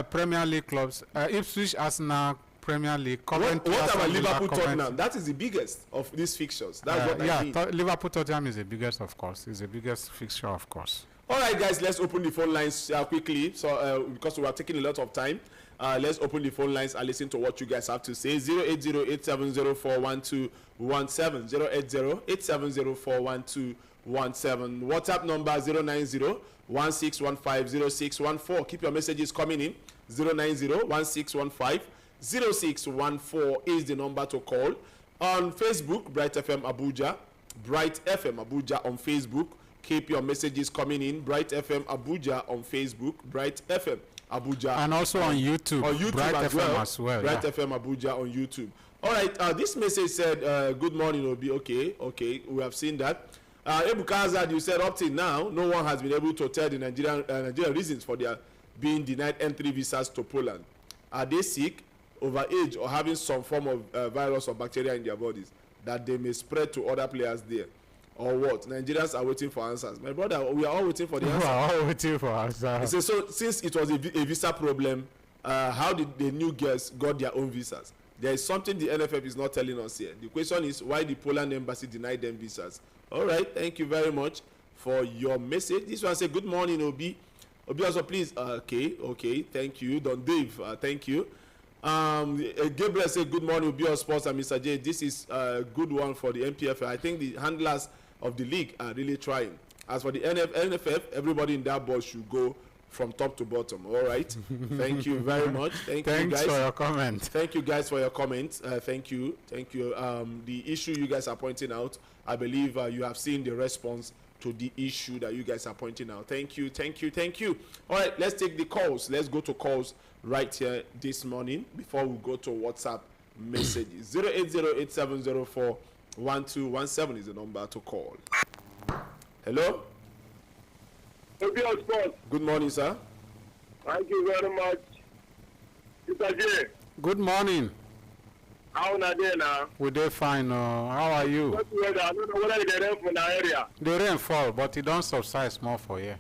two Premier League clubs. Ipswich, Arsenal, Premier League. Coventry, what about Liverpool, Tottenham? That is the biggest of these fixtures. That's what I mean. Liverpool, Tottenham is the biggest, of course. It's the biggest fixture, of course. All right, guys, let's open the phone lines quickly. So because we are taking a lot of time, let's open the phone lines and listen to what you guys have to say. 080-870-41217, 080-870-41217. WhatsApp number 090-1615-0614. Keep your messages coming in. 090-1615-0614 is the number to call. On Facebook, Bright FM Abuja, Bright FM Abuja on Facebook. Keep your messages coming in. Bright FM Abuja on Facebook, Bright FM Abuja, and also on YouTube. On YouTube Bright as FM well. As well. Bright FM Abuja on YouTube. All right. This message said, "Good morning, Obi." Okay. We have seen that. Ebuka Azad, you said up till now, no one has been able to tell the Nigerian reasons for their being denied entry visas to Poland. Are they sick, overage, or having some form of virus or bacteria in their bodies that they may spread to other players there? Or what? Nigerians are waiting for answers. My brother, we are all waiting for the answer. We are all waiting for answers. So since it was a visa problem, how did the new girls got their own visas? There is something the NFF is not telling us here. The question is why the Poland embassy denied them visas. All right, thank you very much for your message. This one say, good morning, Obi. Obi also, please. Okay, thank you. Don Dave, thank you. Gabriel said, good morning, Obi Sports and Mr. J. This is a good one for the MPFL. I think the handlers of the league are really trying. As for the NFF, everybody in that board should go from top to bottom. All right. Thank you very much. Thanks you guys for your comment. Thank you guys for your comments. Thank you. The issue you guys are pointing out, I believe you have seen the response to the issue that you guys are pointing out. Thank you. All right, let's take the calls. Let's go to calls right here this morning before we go to WhatsApp messages. 080-8704-1217 is the number to call. Hello? Obvious Sports. Good morning, sir. Thank you very much. Mr. J. Good morning. How are you now? We dey fine. How are you? Not weather. I don't know whether it's rain for the area. The rain fall, but it don't subside small for you.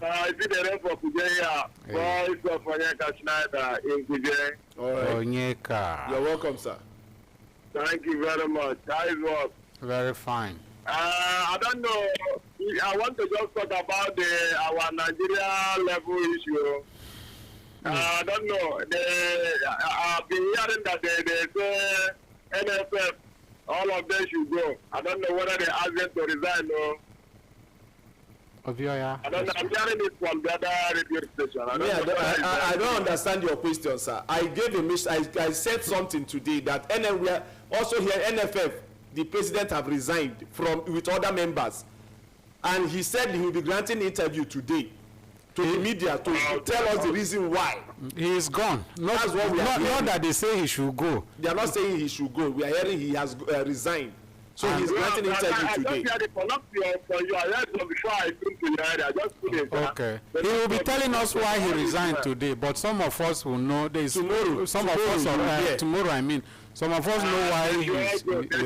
Is it the rain for Kujaya? Well, it's for Nyeka Schneider in Kujaya. All right. Onyeka. You're welcome, sir. Thank you very much. How is work? Very fine. I don't know. I want to just talk about our Nigeria level issue. I don't know. I've been hearing that they say NFF, all of them should go. I don't know whether they ask them to resign or. Obioya. I don't know. I'm hearing it from the other radio station. I don't understand your question, sir. I gave I said something today that we are also here NFF. The president have resigned with other members, and he said he will be granting interview today to the media to tell us the reason why. He is gone. That's what we are hearing. Not that they say he should go. They are not saying he should go. We are hearing he has resigned. So he's granting interview today. I just heard for you. I heard some before I came to the area. I just put it. Okay. He will be telling us why he resigned today, but some of us will know. Tomorrow. Some of us, tomorrow, I mean. Some of us know why he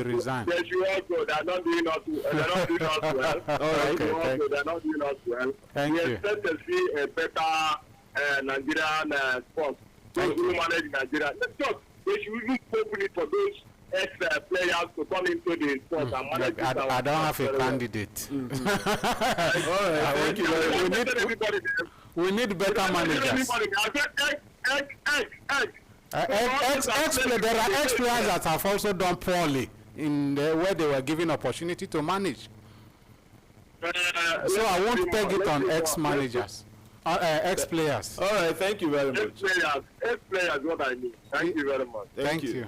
resigned. They should all go. They are not doing us well. They are not doing us well. All right. They are not doing us well. Thank you. We expect to see a better Nigerian sport. Those who manage Nigeria. They should even open it for those ex-players to come into the sport and manage it. I don't have a candidate. All right. Thank you very much. We need better managers. There are ex-players that have also done poorly in where they were given opportunity to manage. So I won't peg it on ex-managers, ex-players. All right, thank you very much. Ex-players, what I mean. Thank you very much. Thank you.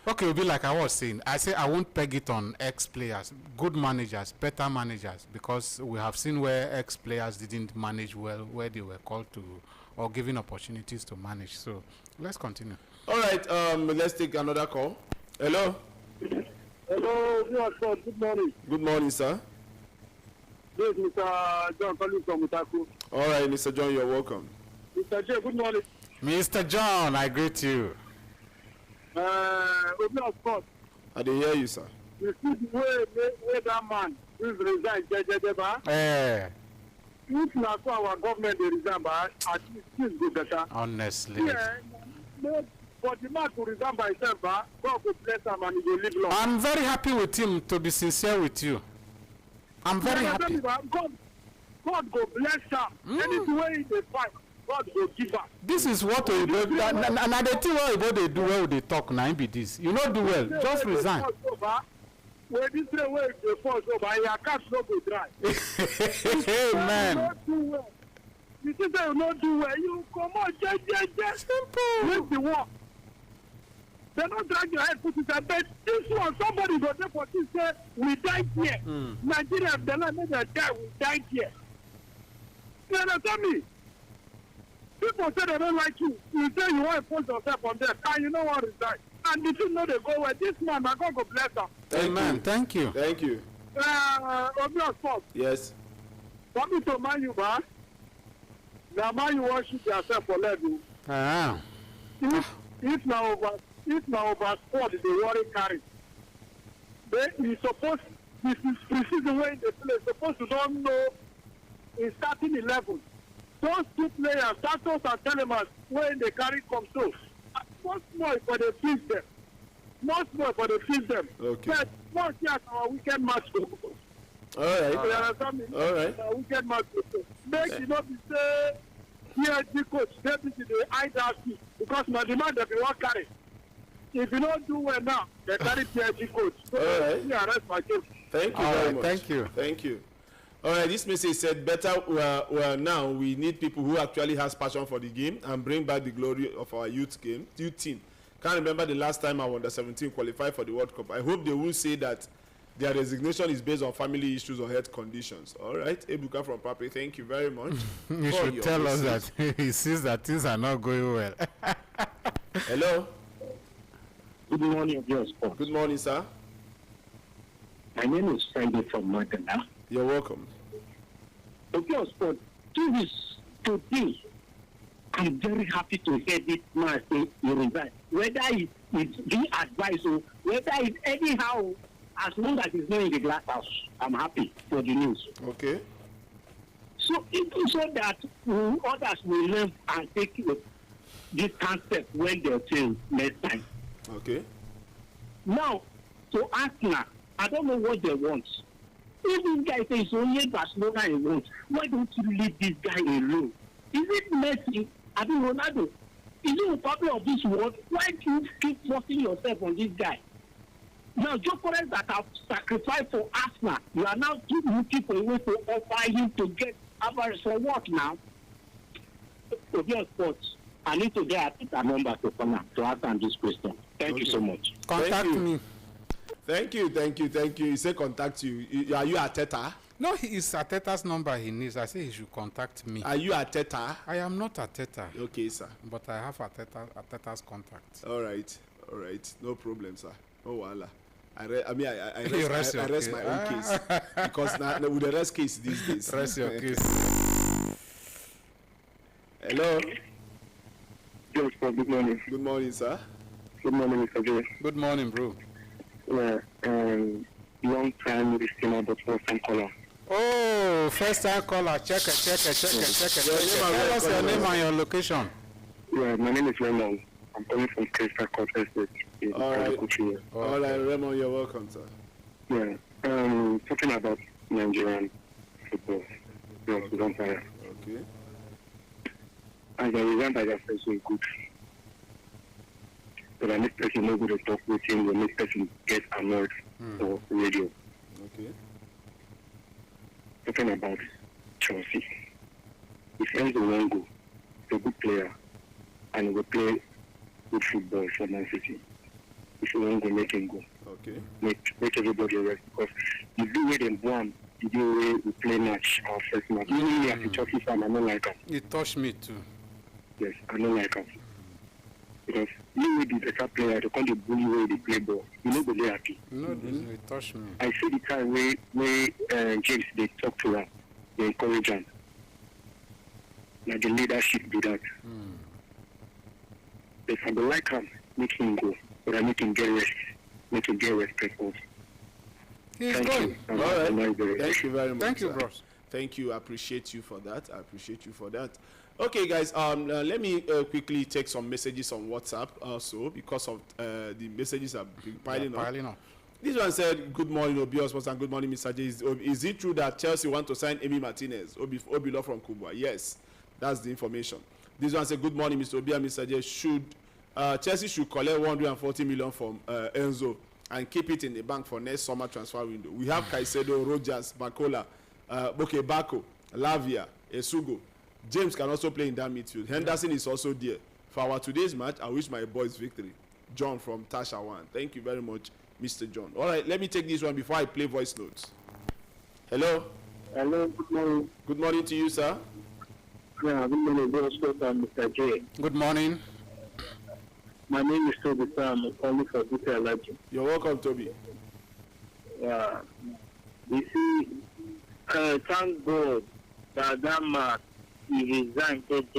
Okay, it'll be like I was saying. I say I won't peg it on ex-players, good managers, better managers, because we have seen where ex-players didn't manage well, where they were called to or given opportunities to manage. So let's continue. All right, let's take another call. Hello. Hello, good morning. Good morning, sir. This is Mr. John calling from Utaku. All right, Mr. John, you're welcome. Mr. J, good morning. Mr. John, I greet you. Of course. I didn't hear you, sir. You see the way that man is resigned, Eh. If not for our government, they resign, but at least things go better. Honestly. Yeah, but the man to resign by himself, God will bless him and he will live long. I'm very happy with him, to be sincere with you. I'm very happy. God go bless him. Any way they fight, God will give up. This is what we do. And the thing what they do well, they talk now be this. You know do well. Just resign. When this way they fall over, your cash no go dry. Amen. You see they will not do well. You come on, just simple. Make the work. They don't drag your head, put it at bed. This one, somebody go there for this say, we died here. Nigeria, the land made a die, we died here. You understand me? People say they don't like you. You say you want to put yourself on there, and you know what is that. And if you know they go well, this man, my God, go bless them. Amen. Thank you. Thank you. Obvious Sports. Yes. Coming to Man U, man. Now Man U worship yourself for level. If now over sport, they worry carry. He supposed, this is precision way they play, supposed to don't know in starting 11. Those two players, Santos and Telemans, when they carry come so. Much more for the feed them. Much more for the feed them. Okay. But more here our weekend match. All right. You understand me? All right. Our weekend match. Make you not be say, PSG coach, deputy, they hide that seat. Because my demand that we want carry. If you don't do well now, they carry PSG coach. So all right. Arrest my case. Thank you very much. Thank you. Thank you. All right, this message said better now we need people who actually has passion for the game and bring back the glory of our youth team. Can't remember the last time our under-17 qualified for the World Cup. I hope they will say that their resignation is based on family issues or health conditions. All right, Ebuka from Pape, thank you very much. You should tell us that he sees that things are not going well. Hello. Good morning, Obvious Sports. Good morning, sir. My name is Friday from Magana. You're welcome. Okay, sport. Today, I'm very happy to hear this man say he resigned. Whether it's being advised or whether it's anyhow, as long as it's not in the glass house, I'm happy for the news. Okay. So even so that others will learn and take this concept when they fail next time. Okay. Now, to Arsenal, I don't know what they want. If this guy says it's only Barcelona he wants, why don't you leave this guy alone? Is it Messi? I mean Ronaldo? Is it a problem of this world? Why do you keep forcing yourself on this guy? Now, Jokeres that have sacrificed for Arsenal, you are now looking for a way to offer him to get Alvarez for what now? To be on sports, I need to get a number to come to answer this question. Thank you so much. Contact me. Thank you. He said contact you. Are you Ateta? No, it's Ateta's number he needs. I say he should contact me. Are you Ateta? I am not Ateta. Okay, sir. But I have Ateta's contact. All right. No problem, sir. Oh, Allah. I rest my own case because now with the rest case these days. Rest your case. Hello. Yes, good morning. Good morning, sir. Good morning, Mr. J. Good morning, bro. Yeah, long time listener, but first time caller. Oh, first time caller. Check it. Tell us your name and your location. Yeah, my name is Raymond. I'm calling from Crystal Court Estate. All right, Raymond, you're welcome, sir. Yeah, talking about Nigerian football. Okay. As a result, I just feel so good. But the next person not going to talk with him, the next person get annoyed for radio. Okay. Talking about Chelsea. If Enzo won't go, he's a good player and he will play good football for Man City. If he won't go, make him go. Okay. Make everybody rest because the way they won, the way we play match, our first match. Even me as a Chelsea fan, I don't like him. It touched me too. Yes, I don't like him. Because you will be better player, they can't bully way they play ball. You know, they're happy. No, it touched me. I see the time where James, they talk to her, they encourage him. Like the leadership do that. If I don't like him, make him go. But I make him get rest. Make him get respect also. He's going. All right. Thank you very much. Thank you, bros. Thank you. I appreciate you for that. Okay, guys. Let me quickly take some messages on WhatsApp also because of the messages have been piling up. This one said, "Good morning, Obios, and good morning, Mr. J. Is it true that Chelsea want to sign Emi Martinez, Obilo from Kubwa?" Yes, that's the information. This one said, "Good morning, Mr. Obi and Mr. J. Chelsea should collect 140 million from Enzo and keep it in the bank for next summer transfer window. We have Caicedo, Rogers, Bakola, Bako, Lavia, Esugo. James can also play in that midfield. Henderson is also there. For our today's match, I wish my boys victory." John from Tasha One. Thank you very much, Mr. John. All right, let me take this one before I play voice notes. Hello. Hello, good morning. Good morning to you, sir. Yeah, good morning, Mr. J. Good morning. My name is Toby Sam. I'm calling for Dr. Alaji. You're welcome, Toby. Yeah. You see, thank God that man, he resigned. Let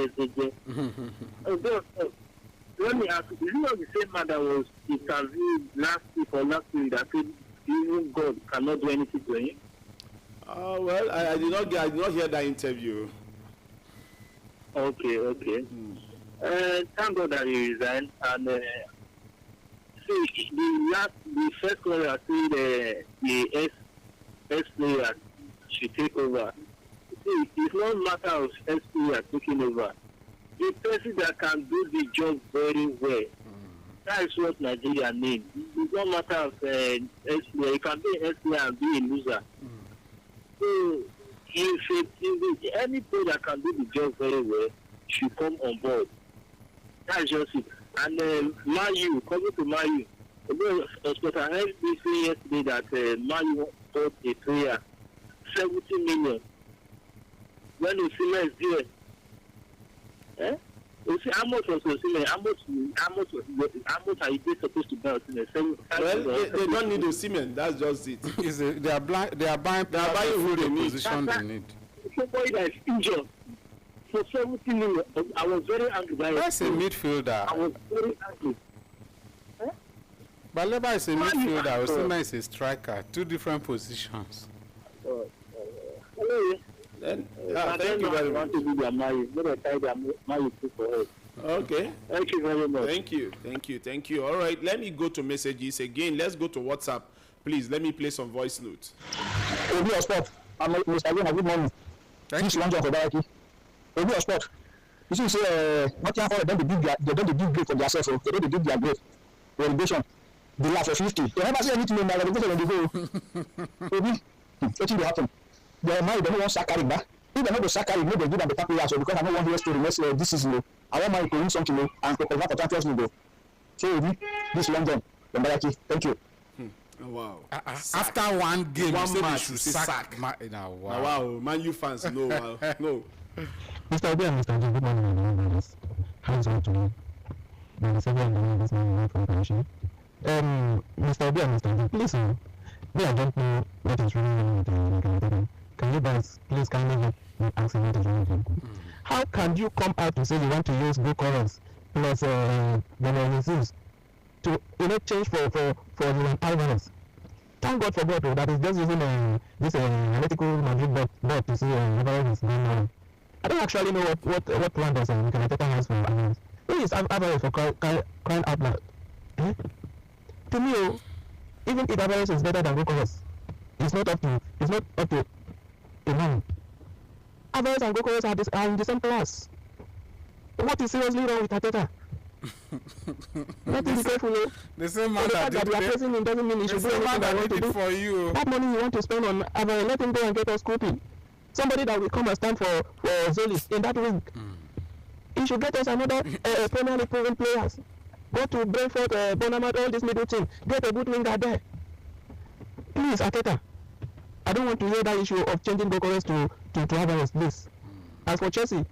me ask you, is it not the same man that was interviewed last week or last week that said even God cannot do anything to him? Well, I did not hear that interview. Okay. Thank God that he resigned, and see the first caller said the S player should take over. See, it's not matter of S player taking over. The person that can do the job very well. That is what Nigeria needs. It's not matter of S player. You can be an S player and be a loser. So if any player that can do the job very well should come on board. That's just it. And Mayu, coming to Mayu, I heard this yesterday that Mayu bought a player 70 million. When Osimhen is there, you see how much was Osimhen? How much are you supposed to buy Osimhen? Well, they don't need Osimhen. That's just it. They are buying who they need. Position they need. somebody that is injured for 70 million. I was very angry. That's a midfielder. I was very angry. Baleba is a midfielder. Osimhen is a striker. Two different positions. Then, thank you very much. Okay. Thank you very much. Thank you. All right, let me go to messages again. Let's go to WhatsApp. Please, let me play some voice notes. Obi Sport. I'm Mr. Agena. Good morning. Thank you. Obi Sport. You see, Nottingham Forest don't the big grade for themselves. They don't the their grade. Relegation. The last of 50. They never say anything in my relegation when they go. Obi, what will happen? They might don't want Sakari back. If they not go Sakari, maybe they give them the tackle also because I don't want to to the next this season. I want my to win something and prepare for Champions League. So Obi, this London, thank you. Wow. After one game, one match, should sack. Wow. Man U fans, no. No. Mr. Obi and Mr. John, good morning. Hands on to me. The second one is my cooperation. Mr. Obi and Mr. John, please, me, I don't know what is really wrong with the Can you guys please kindly help me ask what is wrong with them? How can you come out to say you want to use Go Colors plus Beneficius to change for the Alvarez? Thank God for God that is just using this analytical Madrid bot to see Alvarez is going on. I don't actually know what plan does Mikel has for Alvarez. Who is Alvarez for crying out loud? To me, even if Alvarez is better than Go Colors, it's not up to a man. Alvarez and Go Colors are in the same class. What is seriously wrong with Arteta? Let him be careful. The same man that you are praising him doesn't mean he should do anything that want to do for you. That money you want to spend on Alvarez, let him go and get us Scoopy. Somebody that will come and stand for Zolis in that wing. He should get us another Premier League proven players. Go to Brentford, Bournemouth, all this middle team. Get a good winger there. Please, Arteta. I don't want to hear that issue of changing Go Colors to Alvarez, please. As for Chelsea,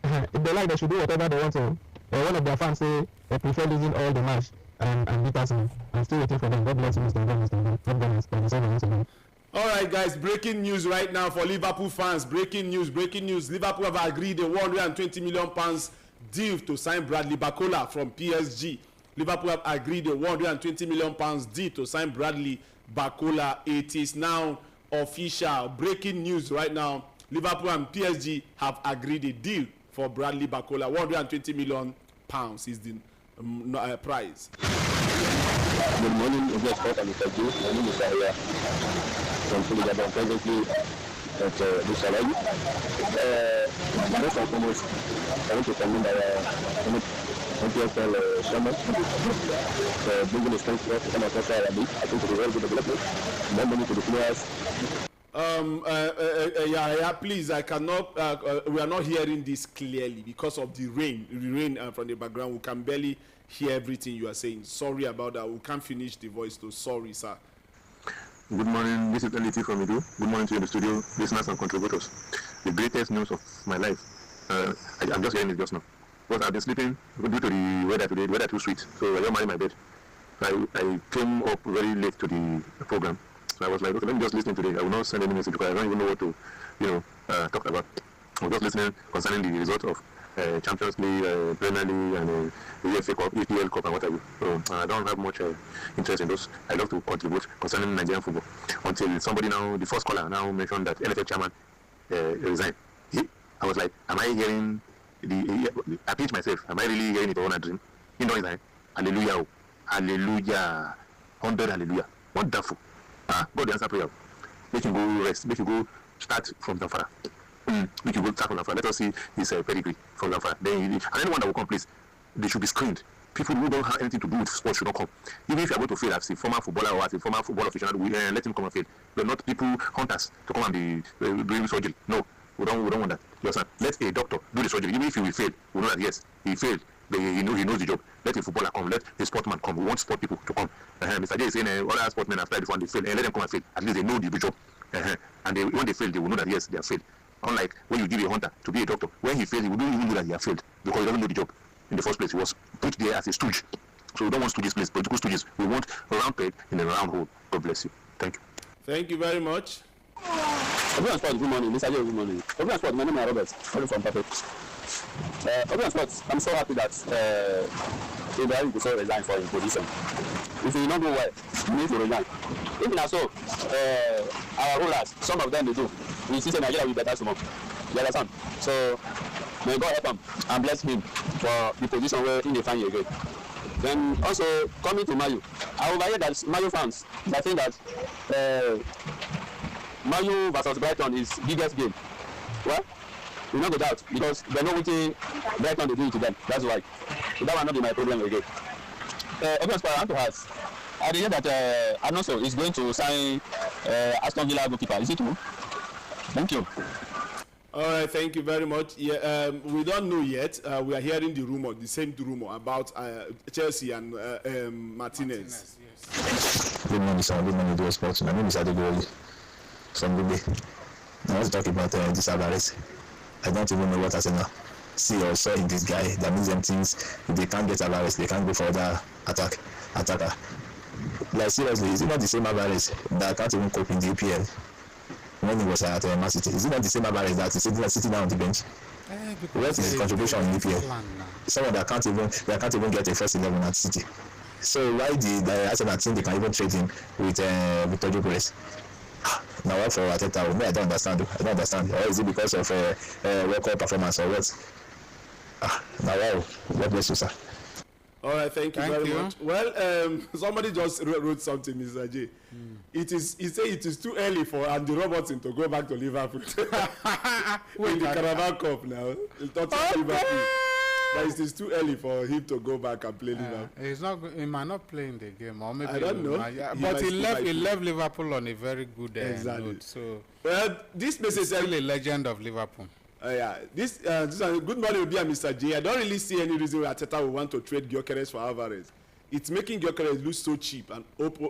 if they like, they should do whatever they want to. One of their fans say they prefer losing all the match and beat Arsenal. I'm still waiting for them. God bless you, Mr. God. All right, guys, breaking news right now for Liverpool fans. Breaking news. Liverpool have agreed a £120 million deal to sign Bradley Barcola from PSG. Liverpool have agreed a £120 million deal to sign Bradley Barcola. It is now official. Breaking news right now. Liverpool and PSG have agreed a deal for Bradley Barcola. £120 million is the prize. Good morning, Obi Sport and Mr. Joe. My name is Aya from Fulham. Presently at Busalayi. First and foremost, I want to commend our MPFL Shaman for bringing the strength to come across our league. I think it is a very good development. More money to the players. Please, I cannot. We are not hearing this clearly because of the rain. The rain from the background. We can barely hear everything you are saying. Sorry about that. We can't finish the voice though. Sorry, sir. Good morning. This is LET from Edo. Good morning to you in the studio, listeners and contributors. The greatest news of my life. I'm just hearing it just now. But I've been sleeping due to the weather today. The weather too sweet, so I don't mind my bed. I came up very late to the program. So I was like, okay, let me just listen today. I will not send any message because I don't even know what to, talk about. I was just listening concerning the result of Champions League, Premier League, and the UEFA Cup, EPL Cup, and what have you. So I don't have much interest in those. I love to contribute concerning Nigerian football. Until somebody now, the first caller now mentioned that NFF chairman resigned. I was like, am I hearing I pinched myself. Am I really hearing it on a dream? You know, resign. Hallelujah. Hallelujah. 100 hallelujah. Wonderful. God answer prayer. Make you go rest. Make you go start from Zamfara. Make you go start from Zamfara. Let us see his pedigree from Zamfara. Then and anyone that will come, please, they should be screened. People who don't have anything to do with sports should not come. Even if you are going to fail as a former footballer or as a former football official, let him come and fail. We're not people hunters to come and be doing surgery. No, we don't want that. You understand? Let a doctor do the surgery. Even if he will fail, we know that yes, he failed. He knows the job. Let a footballer come. Let a sportsman come. We want sport people to come. Mr. J is saying all our sportsmen have tried before and they fail. Let them come and fail. At least they know the job. And when they fail, they will know that yes, they have failed. Unlike when you give a hunter to be a doctor, when he fails, he will not even know that he has failed because he doesn't know the job. In the first place, he was put there as a stooge. So we don't want stooges, please. Political stooges. We want a round peg in a round hole. God bless you. Thank you. Thank you very much. Obion Sport, good morning. Mr. J, good morning. Obion Sport, my name is Robert. Calling from Perfect. Obion Sport, I'm so happy that Ibrahim Gusau resigned for his position. If you don't do well, you need to resign. Even as so, our rulers, some of them they do. We see Nigeria will be better tomorrow. You understand? So, may God help him and bless him for the position where he may find you again. Then also, coming to Mayu, I overheard that Mayu fans are saying that Mayu versus Brighton is biggest game. Well, we don't go doubt because they know what Brighton they do to them. That's why. So that will not be my problem again. Obviously, I want to ask. I hear that Alonso is going to sign Aston Villa goalkeeper. Is it true? Thank you. All right, thank you very much. Yeah, we don't know yet. We are hearing the rumor, the same rumor about Chelsea and Martinez. Yes. Good morning, sir. Good morning, dear sports. My name is Adegori from Gube. I want to talk about this Alvarez. I don't even know what Arsenal see or saw in this guy that makes them think if they can't get Alvarez, they can't go for the attacker. Like seriously, is it not the same Alvarez that can't even cope in the EPL? When he was at Man City, is it not the same Alvarez that is sitting down on the bench? What is his contribution in EPL? Someone that can't even get a first 11 at City. So why the Arsenal think they can even trade him with Victor Gyökeres? Now what for Arteta? I don't understand. Or is it because of World Cup performance or what? Now wow, God bless you, sir. All right, thank you very much. Well, somebody just wrote something, Mr. J. He said it is too early for Andy Robertson to go back to Liverpool. In the Carabao Cup now. He'll talk to Liverpool. But it is too early for him to go back and play Liverpool. He might not play in the game, or maybe I don't know. But he left Liverpool on a very good note. So this message is still a legend of Liverpool. This good morning, Mr. J. I don't really see any reason why Arteta will want to trade Gyökeres for Alvarez. It's making Gyökeres look so cheap and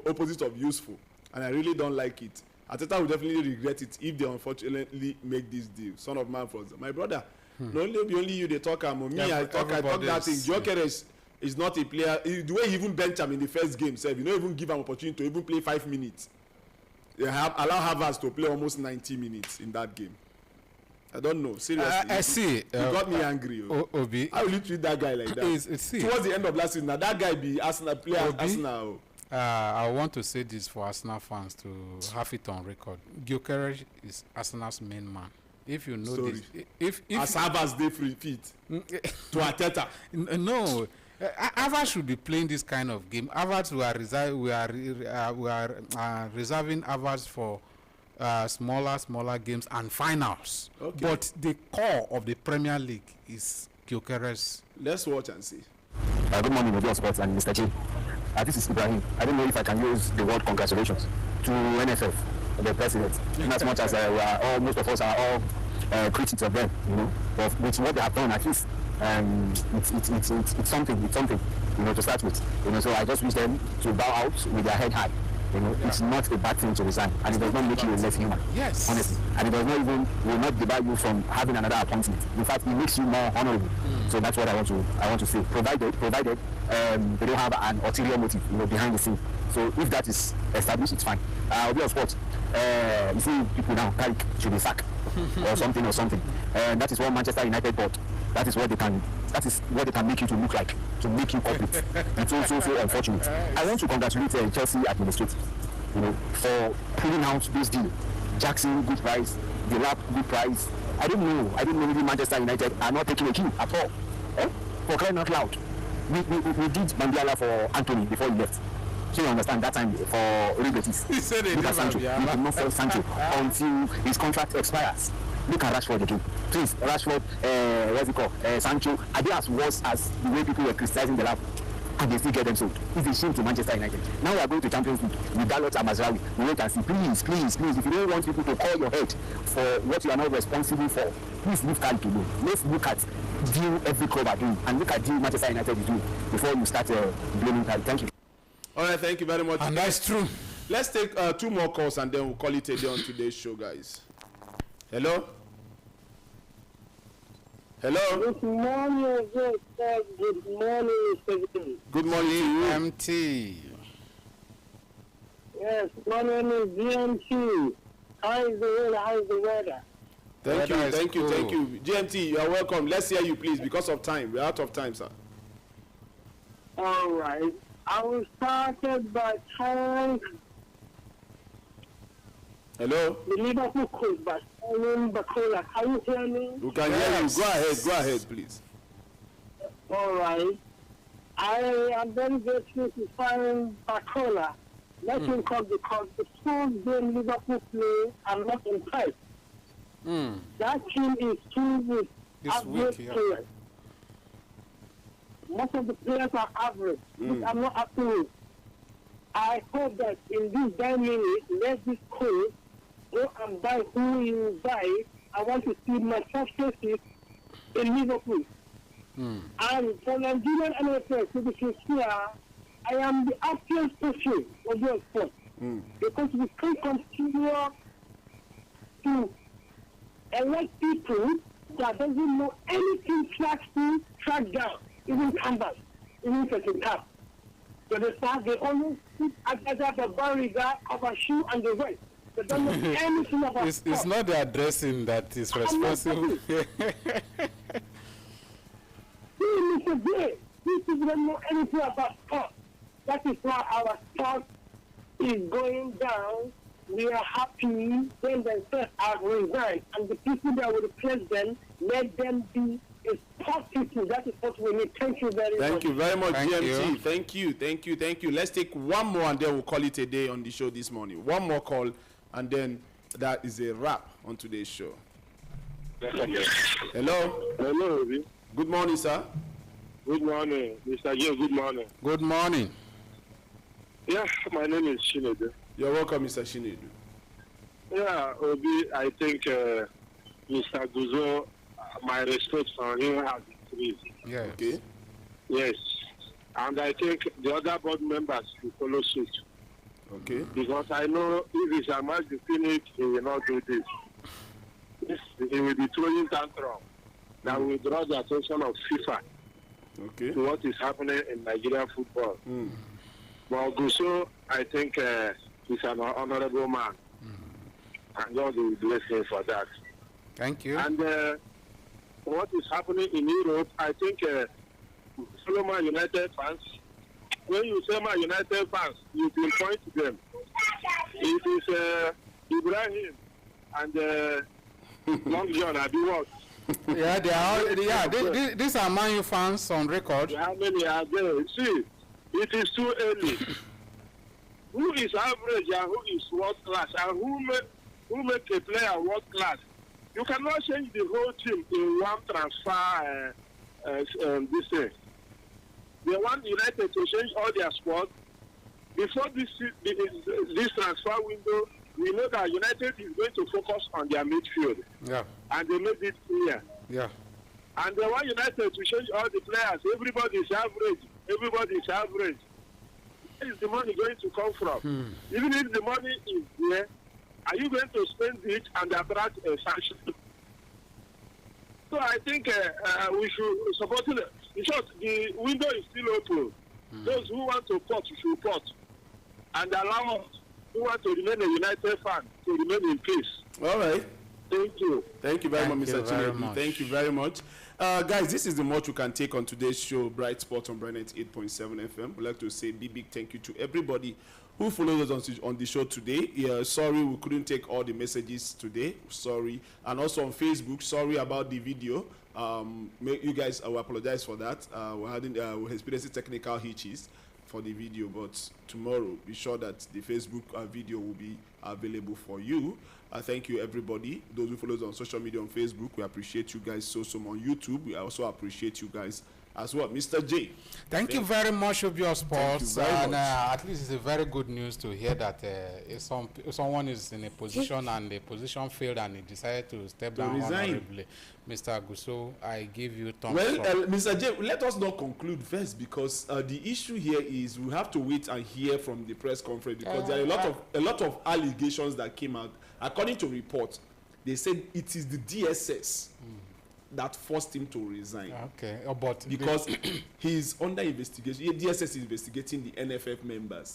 opposite of useful, and I really don't like it. Arteta will definitely regret it if they unfortunately make this deal. Son of man, my brother. Not only you they talk about me. I talk that thing. Gyökeres is not a player. The way he even bench him in the first game, you don't even give him opportunity to even play 5 minutes. They allow Havertz to play almost 90 minutes in that game. I don't know. Seriously. I see. You got me angry. Obi. How will you treat that guy like that? Towards the end of last season, now that guy be Arsenal player. Arsenal. I want to say this for Arsenal fans to have it on record. Gyökeres is Arsenal's main man. If you know this, if as Havertz dey free fit to Arteta. No. Havertz should be playing this kind of game. Havertz we are reserving Havertz for smaller games and finals. Okay. But the core of the Premier League is Gyökeres. Let's watch and see. Good morning, Obion Sports and Mr. J. This is Ibrahim. I don't know if I can use the word congratulations to NFF, the president. In as much as most of us are all critics of them, but with what they have done, at least it's something, to start with. So I just wish them to bow out with their head high. It's not a bad thing to resign, and it does not make you a less human. Yes. Honestly, and it does not will not debar you from having another appointment. In fact, it makes you more honorable. So that's what I want to say. Provided they don't have an ulterior motive, behind the scene. So if that is established, it's fine. Obion Sports, you see people now, Carrick should be sacked or something. That is what Manchester United bought. That is what they can make you to look like, to make you corporate. It's also so unfortunate. I want to congratulate Chelsea administrators, for pulling out this deal. Jackson, good price. Delap, good price. I don't know if Manchester United are not taking a cue at all. For crying out loud. We did Mandiala for Anthony before he left. So you understand that time for Ribetis. He said it. Look at Sancho. We did not sell Sancho until his contract expires. Look at Rashford again. Please, Rashford, what's it called? Sancho, are they as worse as the way people were criticizing the lab? And they still get them sold. It's a shame to Manchester United. Now we are going to Champions League with Dalot and Mazraoui. We wait and see. Please, if you don't want people to call your head for what you are not responsible for, please leave Carrick alone. Let's look at deal every club are doing and look at deal Manchester United is doing before you start blaming Carrick. Thank you. All right, thank you very much. And that's true. Let's take 2 more calls and then we'll call it a day on today's show, guys. Hello? Good morning, Good morning, Good morning, MT. Yes, my name is DMT. How is the weather? How is the weather? Thank you, Weather is thank you, cool. thank you. GMT, you are welcome. Let's hear you, please, because of time. We're out of time, sir. All right. I will start by thank Hello? the Liverpool coach, but Bakola. Can you hear me? We can hear you. Go ahead, please. All right. I am very grateful to find Bakola. Let him come because the first game Liverpool play, I'm not impressed. That team is too with average players. Most of the players are average, which I'm not happy with. I hope that in these 9 minutes, let this coach go and buy who he will buy. I want to see my successes in Liverpool. And for Nigerian NFL, to be sincere, I am the happiest person of your sport. Because we can't continue to elect people that doesn't know anything track down, even canvas, even second cap. So they start, they only sit at the barrier of a shoe and the rest. They don't know anything about It's not the addressing that is responsible. Mr. J, these people don't know anything about sport. That is why our sport is going down. We are happy when themselves have resigned, and the people that will replace them, let them be a sport people. That is what we need. Thank you very much. Thank you very much, Thank GMT. you. Thank you. Let's take one more and then we'll call it a day on the show this morning. One more call and then that is a wrap on today's show. Hello? Hello, Obi. Good morning, sir. Good morning, Mr. J. Good morning. Good morning. Yeah, my name is Shinedu. You're welcome, Mr. Shinedu. Yeah, Obi, I think Mr. Guzo, my respect for him has increased. Yes. Okay. Yes. And I think the other board members will follow suit. Okay. Because I know if it's a match to finish, he will not do this. He will be throwing tantrum. That will draw the attention of FIFA to what is happening in Nigerian football. But Guso, I think he's an honorable man. And God will bless him for that. Thank you. And what is happening in Europe, I think Solomon United fans, when you say Man United fans, you can point to them. It is Ibrahim and Long John Abiwot. Yeah, they are. Yeah, these are Man U fans on record. How many are there? See, it is too early. Who is average and who is world class, and who make a player world class? You cannot change the whole team in one transfer. This thing. They want United to change all their squad before this transfer window. We know that United is going to focus on their midfield. Yeah. And they made it clear. Yeah. And they want United to change all the players. Everybody is average. Everybody is average. Where is the money going to come from? Even if the money is there, are you going to spend it and attract a sanction? So I think we should support it. In short, the window is still open. Those who want to port should port. And allow us who want to remain a United fan to remain in peace. All right. Thank you. Thank you very much, Mr. Chinedu. Thank you very much. Guys, this is the much we can take on today's show, Bright Sport on Bright 8.7 FM. We'd like to say big thank you to everybody who followed us on the show today. Yeah, sorry we couldn't take all the messages today. Sorry. And also on Facebook, sorry about the video. You guys, I will apologize for that. We're experiencing technical hitches for the video, but tomorrow be sure that the Facebook video will be available for you. Thank you everybody, those who follow us on social media on Facebook. We appreciate you guys so much. On YouTube, we also appreciate you guys as well. Mr. J, thank you very much of your sports, and much. at least it's a very good news to hear that if someone is in a position and the position failed and he decided to step down honorably. Mr. Guso, I give you thumbs up. Mr. J, let us not conclude first, because the issue here is we have to wait and hear from the press conference, because there are a lot of allegations that came out. According to reports, they said it is the DSS that forced him to resign. Okay, but because he's under investigation. DSS is investigating the NFF members